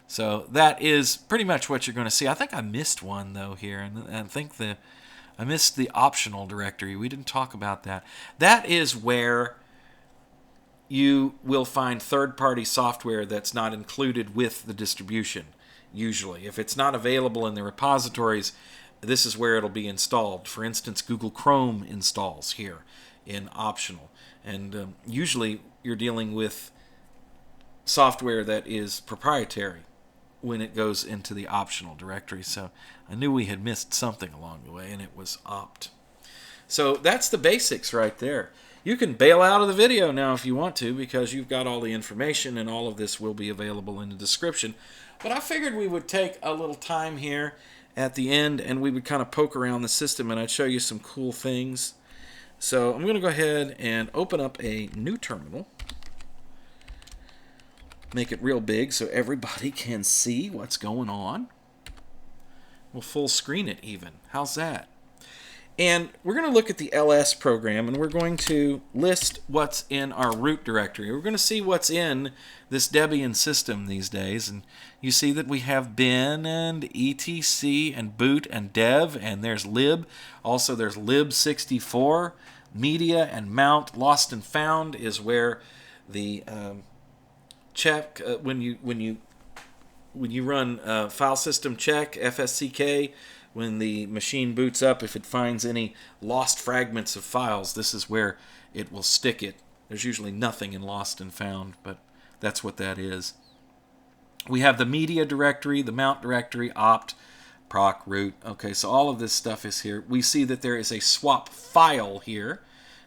A: So that is pretty much what you're going to see. I think I missed one though here, and I think I missed the optional directory. We didn't talk about that. That is where you will find third-party software that's not included with the distribution, usually. If it's not available in the repositories, this is where it'll be installed. For instance, Google Chrome installs here in optional. And usually you're dealing with software that is proprietary when it goes into the optional directory. So I knew we had missed something along the way, and it was opt. So that's the basics right there. You can bail out of the video now if you want to, because you've got all the information, and all of this will be available in the description. But I figured we would take a little time here at the end, and we would kind of poke around the system, and I'd show you some cool things. So I'm going to go ahead and open up a new terminal. Make it real big so everybody can see what's going on. We'll full screen it even. How's that? And we're going to look at the ls program, and we're going to list what's in our root directory. We're going to see what's in this Debian system these days. And you see that we have bin and etc and boot and dev, and there's lib. Also there's lib64, media and mount. Lost and found is where the check when you run file system check FSCK. When the machine boots up, if it finds any lost fragments of files, this is where it will stick it. There's usually nothing in lost and found, but that's what that is. We have the media directory, the mount directory, opt, proc, root. Okay, so all of this stuff is here. We see that there is a swap file here.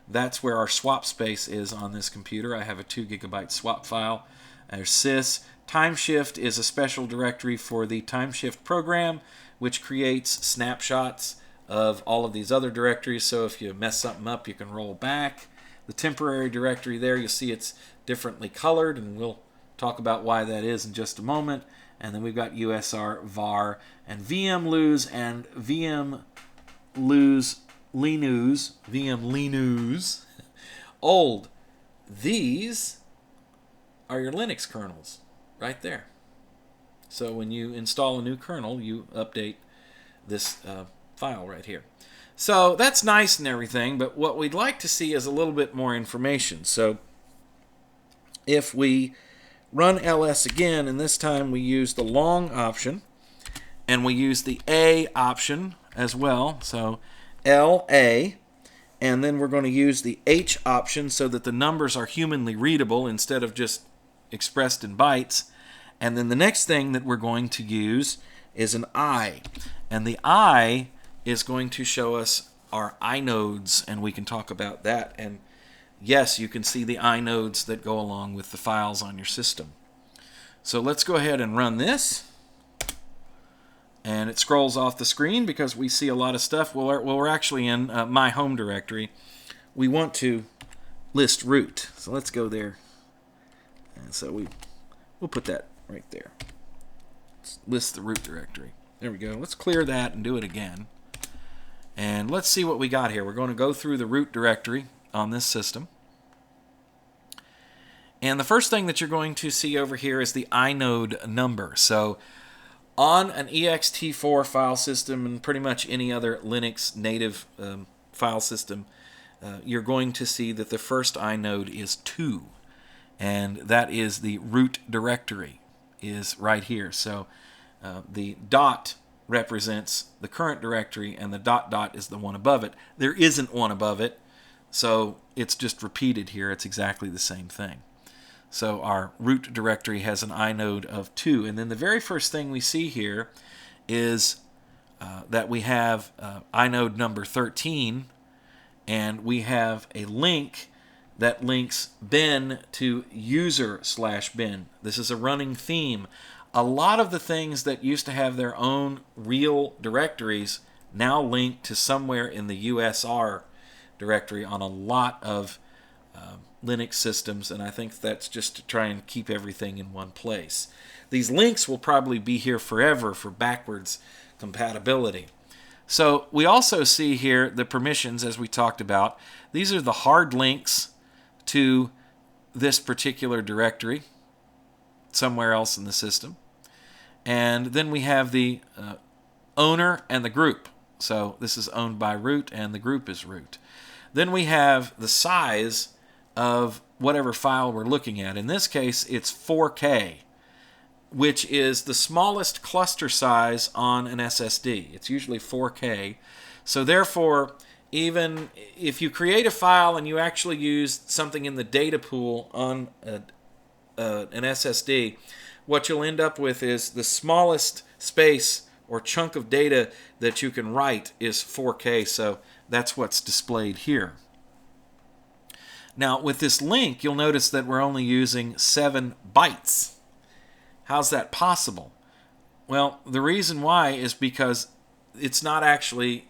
A: That's where our swap space is on this computer. I have a 2 GB swap file. There's sys. Timeshift is a special directory for the Timeshift program, which creates snapshots of all of these other directories. So if you mess something up, you can roll back. The temporary directory there, you'll see it's differently colored, and we'll talk about why that is in just a moment. And then we've got USR, var, and vmlose and vmlinux. Old. These are your Linux kernels right there. So when you install a new kernel, you update this file right here. So that's nice and everything, but what we'd like to see is a little bit more information. So if we run ls again, and this time we use the long option, and we use the A option as well, so LA, and then we're going to use the H option so that the numbers are humanly readable instead of just expressed in bytes. And then the next thing that we're going to use is an I. And the I is going to show us our inodes, and we can talk about that. And yes, you can see the inodes that go along with the files on your system. So let's go ahead and run this. And it scrolls off the screen because we see a lot of stuff. Well, we're actually in my home directory. We want to list root. So let's go there. And so we'll put that right there. Let's list the root directory. There we go. Let's clear that and do it again. And let's see what we got here. We're going to go through the root directory on this system. And the first thing that you're going to see over here is the inode number. So on an ext4 file system and pretty much any other Linux native file system, you're going to see that the first inode is 2. And that is the root directory, is right here. So the dot represents the current directory, and the dot dot is the one above it. There isn't one above it, so it's just repeated here. It's exactly the same thing. So our root directory has an inode of 2. And then the very first thing we see here is that we have inode number 13, and we have a link that links bin to user/bin. This is a running theme. A lot of the things that used to have their own real directories now link to somewhere in the USR directory on a lot of Linux systems, and I think that's just to try and keep everything in one place. These links will probably be here forever for backwards compatibility. So we also see here the permissions, as we talked about. These are the hard links to this particular directory somewhere else in the system. And then we have the owner and the group. So this is owned by root, and the group is root. Then we have the size of whatever file we're looking at. In this case, it's 4K, which is the smallest cluster size on an SSD. It's usually 4K. So therefore, even if you create a file and you actually use something in the data pool on an SSD, what you'll end up with is the smallest space or chunk of data that you can write is 4K. So that's what's displayed here. Now, with this link, you'll notice that we're only using 7 bytes. How's that possible? Well, the reason why is because it's not actually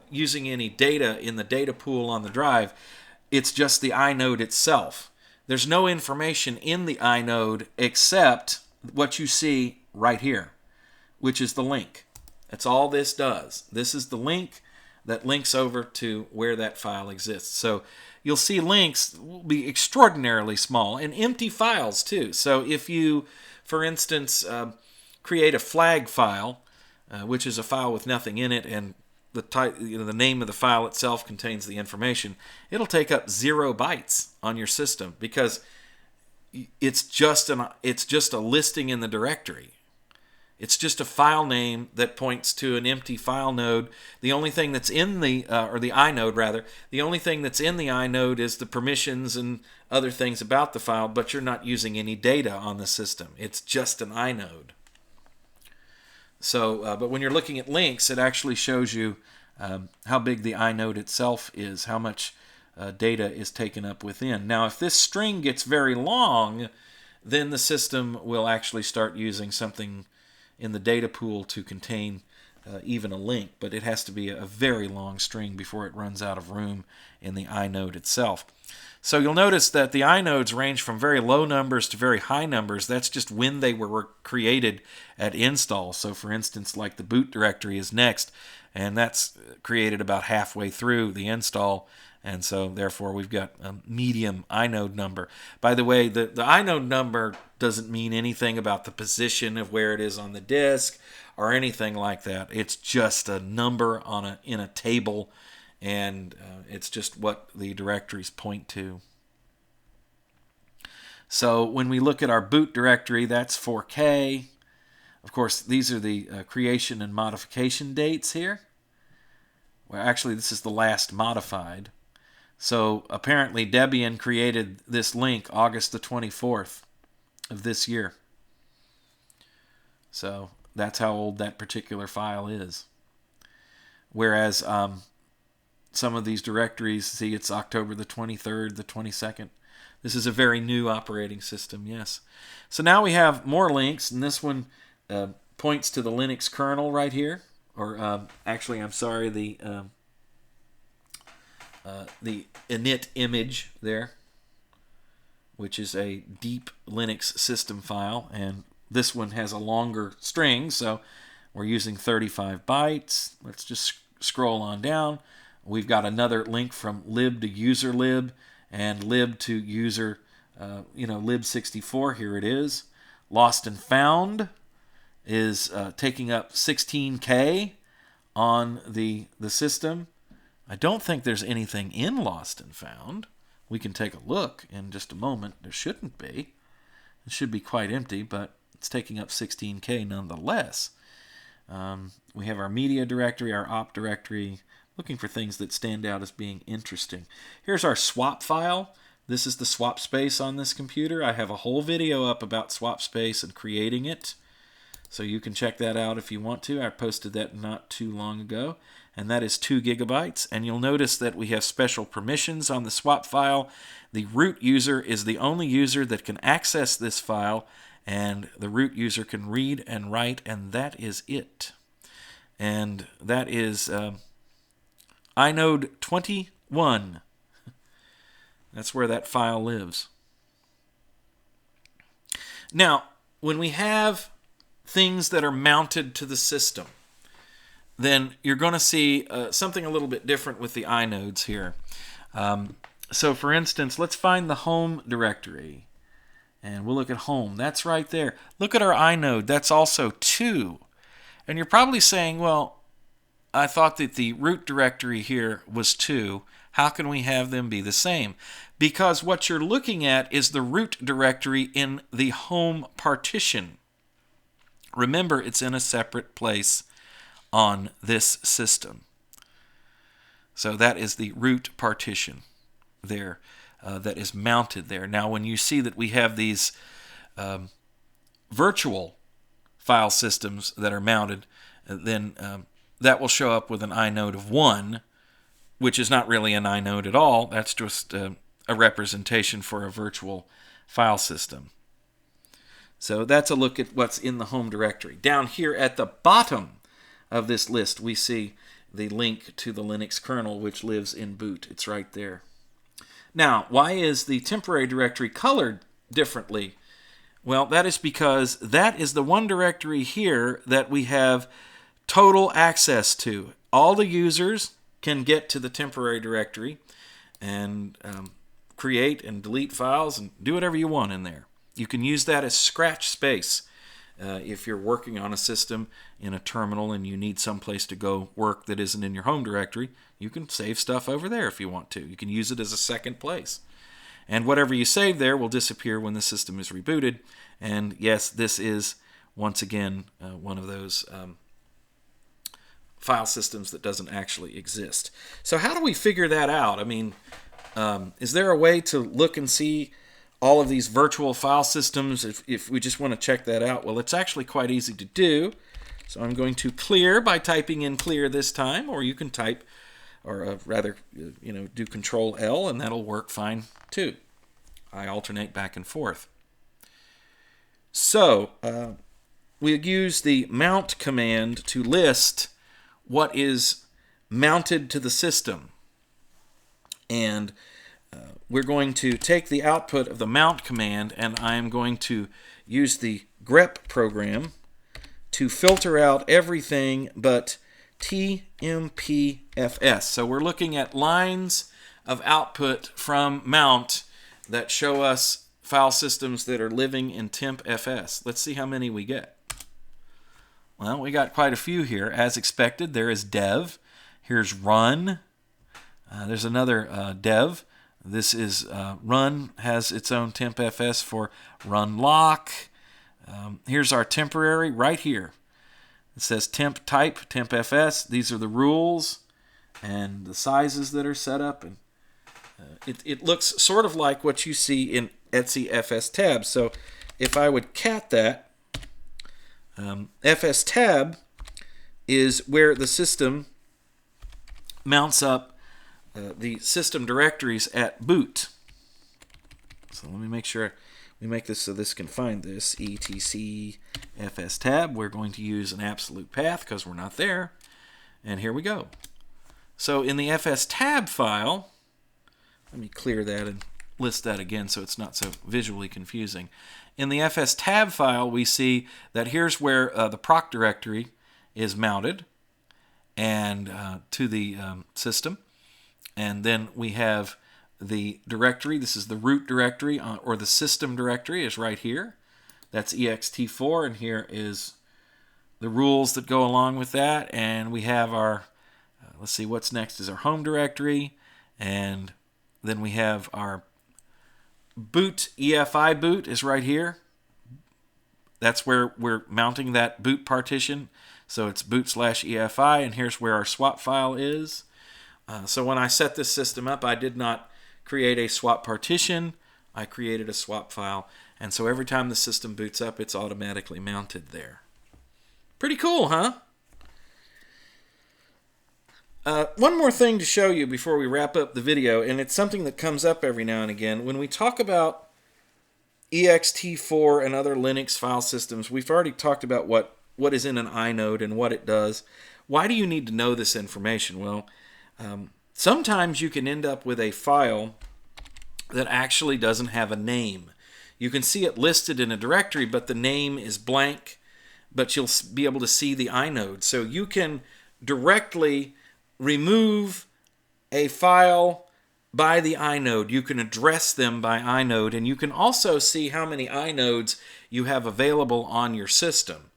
A: using any data in the data pool on the drive. It's just the inode itself. There's no information in the inode except what you see right here, which is the link. That's all this does. This is the link that links over to where that file exists. So you'll see links will be extraordinarily small, and empty files too. So if you, for instance, create a flag file, which is a file with nothing in it, and the name of the file itself contains the information, it'll take up 0 bytes on your system because it's just a listing in the directory. It's just a file name that points to an empty file node. The only thing that's in the inode rather, the only thing that's in the inode is the permissions and other things about the file, but you're not using any data on the system. It's just an inode. So, but when you're looking at links, it actually shows you how big the inode itself is, how much data is taken up within. Now, if this string gets very long, then the system will actually start using something in the data pool to contain even a link, but it has to be a very long string before it runs out of room in the inode itself. So you'll notice that the inodes range from very low numbers to very high numbers. That's just when they were created at install. So for instance, like the boot directory is next, and that's created about halfway through the install, and so therefore we've got a medium inode number. By the way, the inode number doesn't mean anything about the position of where it is on the disk or anything like that. It's just a number in a table, and it's just what the directories point to. So when we look at our boot directory, that's 4K. Of course, these are the creation and modification dates here. Well, actually, this is the last modified. So apparently Debian created this link August the 24th of this year. So that's how old that particular file is. Whereas some of these directories, see, it's October the 23rd, the 22nd. This is a very new operating system, yes. So now we have more links, and this one points to the Linux kernel right here. Or actually, I'm sorry, the init image there, which is a deep Linux system file. And this one has a longer string, so we're using 35 bytes. Let's just scroll on down. We've got another link from lib to user lib and lib to user, lib64. Here it is. Lost and found is taking up 16K on the system. I don't think there's anything in lost and found. We can take a look in just a moment. There shouldn't be. It should be quite empty, but it's taking up 16K nonetheless. We have our media directory, our op directory, looking for things that stand out as being interesting. Here's our swap file. This is the swap space on this computer. I have a whole video up about swap space and creating it, so you can check that out if you want to. I posted that not too long ago, and that is 2 gigabytes. And you'll notice that we have special permissions on the swap file. The root user is the only user that can access this file, and the root user can read and write, and that is it. And that is inode 21. That's where that file lives. Now, when we have things that are mounted to the system, then you're going to see something a little bit different with the inodes here. So for instance, let's find the home directory. And we'll look at home. That's right there. Look at our inode. That's also 2. And you're probably saying, well, I thought that the root directory here was 2. How can we have them be the same? Because what you're looking at is the root directory in the home partition. Remember, it's in a separate place on this system. So that is the root partition there that is mounted there. Now, when you see that we have these virtual file systems that are mounted, then that will show up with an inode of 1, which is not really an inode at all. That's just a representation for a virtual file system. So that's a look at what's in the home directory. Down here at the bottom of this list, we see the link to the Linux kernel, which lives in boot. It's right there. Now, why is the temporary directory colored differently? Well, that is because that is the one directory here that we have total access to. All the users can get to the temporary directory and create and delete files and do whatever you want in there. You can use that as scratch space if you're working on a system in a terminal and you need someplace to go work that isn't in your home directory. You can save stuff over there if you want to. You can use it as a second place. And whatever you save there will disappear when the system is rebooted. And yes, this is, once again, one of those file systems that doesn't actually exist. So how do we figure that out? I mean, is there a way to look and see all of these virtual file systems if we just want to check that out? Well, it's actually quite easy to do. So I'm going to clear by typing in clear this time, or you can type, or rather, do Control L, and that'll work fine too. I alternate back and forth. So we use the mount command to list what is mounted to the system. And we're going to take the output of the mount command, and I am going to use the grep program to filter out everything but tmpfs. So we're looking at lines of output from mount that show us file systems that are living in tempfs. Let's see how many we get. Well, we got quite a few here. As expected, there is dev. Here's run. There's another dev. This is run, has its own tempfs for run lock. Here's our temporary right here. It says temp type, tempfs. These are the rules and the sizes that are set up. And it looks sort of like what you see in etc fs tab. So if I would cat that, FS tab is where the system mounts up the system directories at boot. So let me make sure we make this so this can find this. etc fs tab. We're going to use an absolute path because we're not there. And here we go. So in the fs tab file, let me clear that and list that again so it's not so visually confusing. In the fs tab file, we see that here's where the proc directory is mounted and to the system. And then we have the directory. This is the root directory, or the system directory is right here. That's ext4, and here is the rules that go along with that. And we have our, let's see, what's next is our home directory. And then we have our boot, EFI boot is right here. That's where we're mounting that boot partition. So it's boot/EFI, and here's where our swap file is. So when I set this system up, I did not create a swap partition. I created a swap file. And so every time the system boots up, it's automatically mounted there. Pretty cool, huh? One more thing to show you before we wrap up the video, and it's something that comes up every now and again. When we talk about ext4 and other Linux file systems, we've already talked about what is in an inode and what it does. Why do you need to know this information? Well, sometimes you can end up with a file that actually doesn't have a name. You can see it listed in a directory, but the name is blank, but you'll be able to see the inode. So you can directly remove a file by the inode. You can address them by inode, and you can also see how many inodes you have available on your system.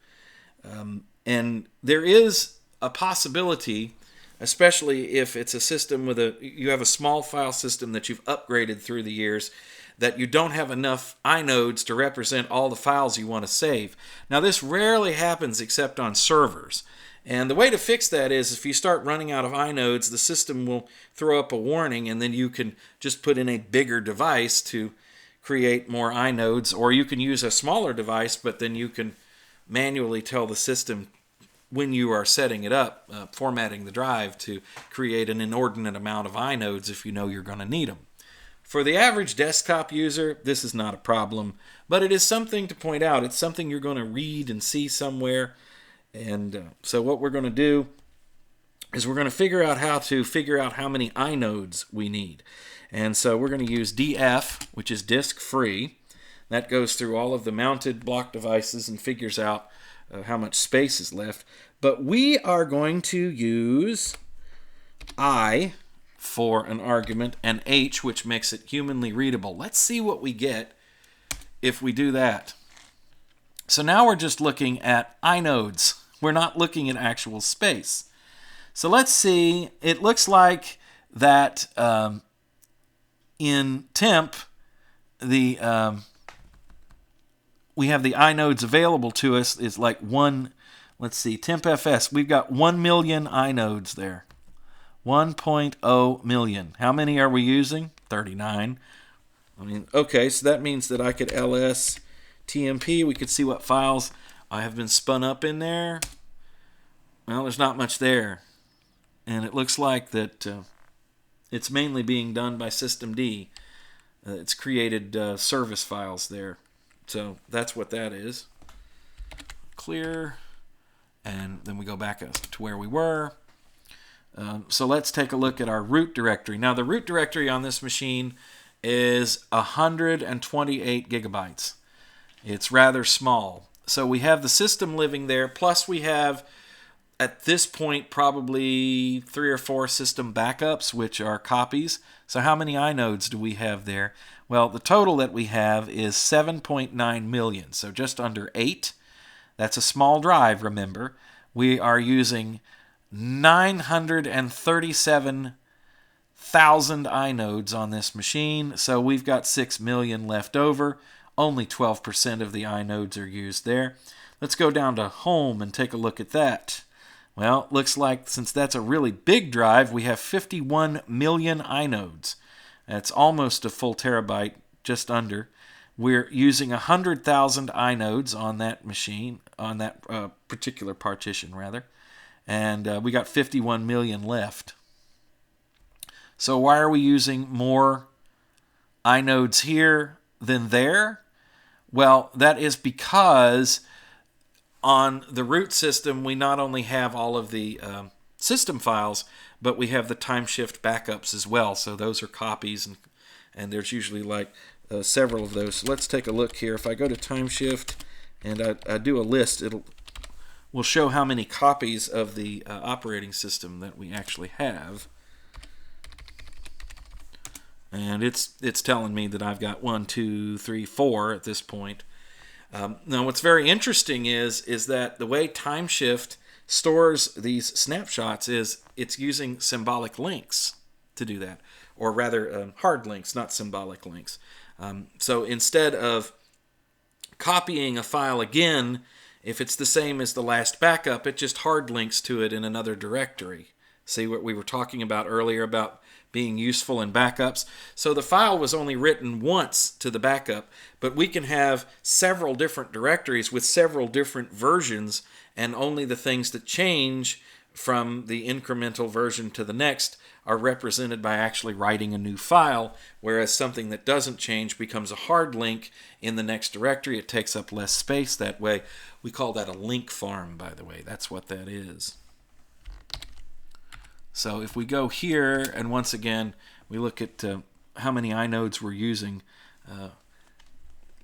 A: And there is a possibility, especially if it's a system with you have a small file system that you've upgraded through the years, that you don't have enough inodes to represent all the files you want to save. Now, this rarely happens except on servers. And the way to fix that is if you start running out of inodes, the system will throw up a warning, and then you can just put in a bigger device to create more inodes, or you can use a smaller device, but then you can manually tell the system when you are setting it up, formatting the drive, to create an inordinate amount of inodes if you know you're going to need them. For the average desktop user, this is not a problem, but it is something to point out. It's something you're going to read and see somewhere. And so what we're going to do is we're going to figure out how many inodes we need. And so we're going to use df, which is disk free. That goes through all of the mounted block devices and figures out how much space is left. But we are going to use I for an argument and h, which makes it humanly readable. Let's see what we get if we do that. So now we're just looking at inodes. We're not looking at actual space. So let's see. It looks like that in temp, we have the inodes available to us is like one. Let's see, tempfs. We've got 1 million inodes there. 1.0 million. How many are we using? 39. Okay, so that means that I could ls tmp. We could see what files I have been spun up in there. Well, there's not much there. And it looks like that it's mainly being done by systemd. It's created service files there. So that's what that is. Clear. And then we go back to where we were. So let's take a look at our root directory. Now, the root directory on this machine is 128 gigabytes. It's rather small. So we have the system living there, plus we have, at this point, probably 3 or 4 system backups, which are copies. So how many inodes do we have there? Well, the total that we have is 7.9 million, so just under 8. That's a small drive, remember. We are using 937,000 inodes on this machine, so we've got 6 million left over. Only 12% of the inodes are used there. Let's go down to home and take a look at that. Well, looks like since that's a really big drive, we have 51 million inodes. That's almost a full terabyte, just under. We're using 100,000 inodes on that machine. on that particular partition, rather. And we got 51 million left. So why are we using more inodes here than there? Well, that is because on the root system, we not only have all of the system files, but we have the timeshift backups as well. So those are copies, and there's usually like several of those. So let's take a look here. If I go to timeshift and I do a list, will show how many copies of the operating system that we actually have. And it's telling me that I've got 1, 2, 3, 4 at this point. Now, what's very interesting is that the way timeshift stores these snapshots is it's using symbolic links to do that, or rather hard links, not symbolic links. So instead of copying a file again, if it's the same as the last backup, it just hard links to it in another directory. See what we were talking about earlier about being useful in backups? So the file was only written once to the backup, but we can have several different directories with several different versions, and only the things that change from the incremental version to the next are represented by actually writing a new file, whereas something that doesn't change becomes a hard link in the next directory. It takes up less space that way. We call that a link farm, by the way. That's what that is. So if we go here, and once again, we look at how many inodes we're using,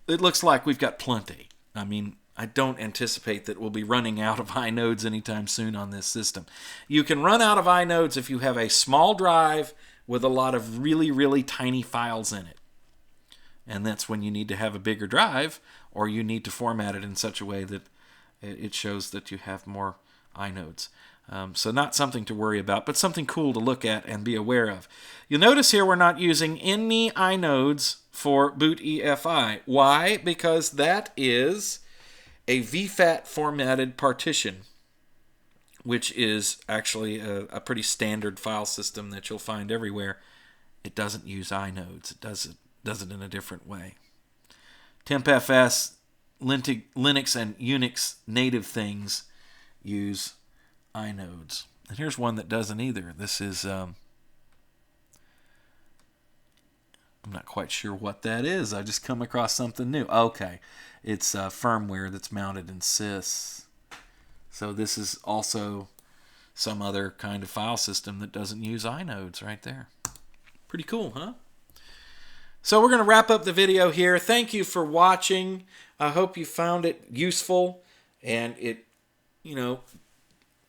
A: it looks like we've got plenty. I mean, I don't anticipate that we'll be running out of inodes anytime soon on this system. You can run out of inodes if you have a small drive with a lot of really, really tiny files in it. And that's when you need to have a bigger drive, or you need to format it in such a way that it shows that you have more inodes. So not something to worry about, but something cool to look at and be aware of. You'll notice here we're not using any inodes for boot EFI. Why? Because that is a VFAT formatted partition, which is actually a pretty standard file system that you'll find everywhere. It doesn't use inodes. It does it in a different way. TempFS, Linux, and Unix native things use inodes. And here's one that doesn't either. This is, I'm not quite sure what that is. I just come across something new. Okay, it's firmware that's mounted in sys. So this is also some other kind of file system that doesn't use inodes right there. Pretty cool, huh? So we're going to wrap up the video here. Thank you for watching. I hope you found it useful, and it,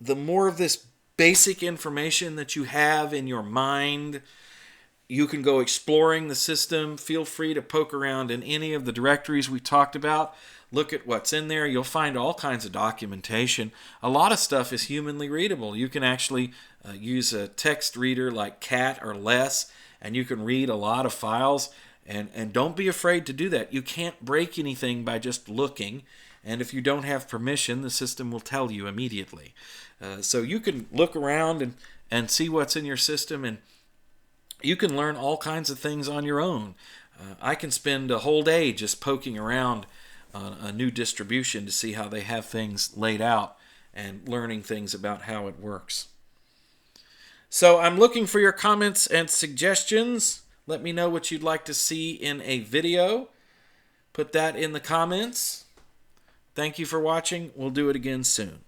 A: the more of this basic information that you have in your mind, you can go exploring the system. Feel free to poke around in any of the directories we talked about. Look at what's in there. You'll find all kinds of documentation. A lot of stuff is humanly readable. You can actually use a text reader like CAT or LESS, and you can read a lot of files. And don't be afraid to do that. You can't break anything by just looking. And if you don't have permission, the system will tell you immediately. So you can look around and see what's in your system, and you can learn all kinds of things on your own. I can spend a whole day just poking around on a new distribution to see how they have things laid out and learning things about how it works. So I'm looking for your comments and suggestions. Let me know what you'd like to see in a video. Put that in the comments. Thank you for watching. We'll do it again soon.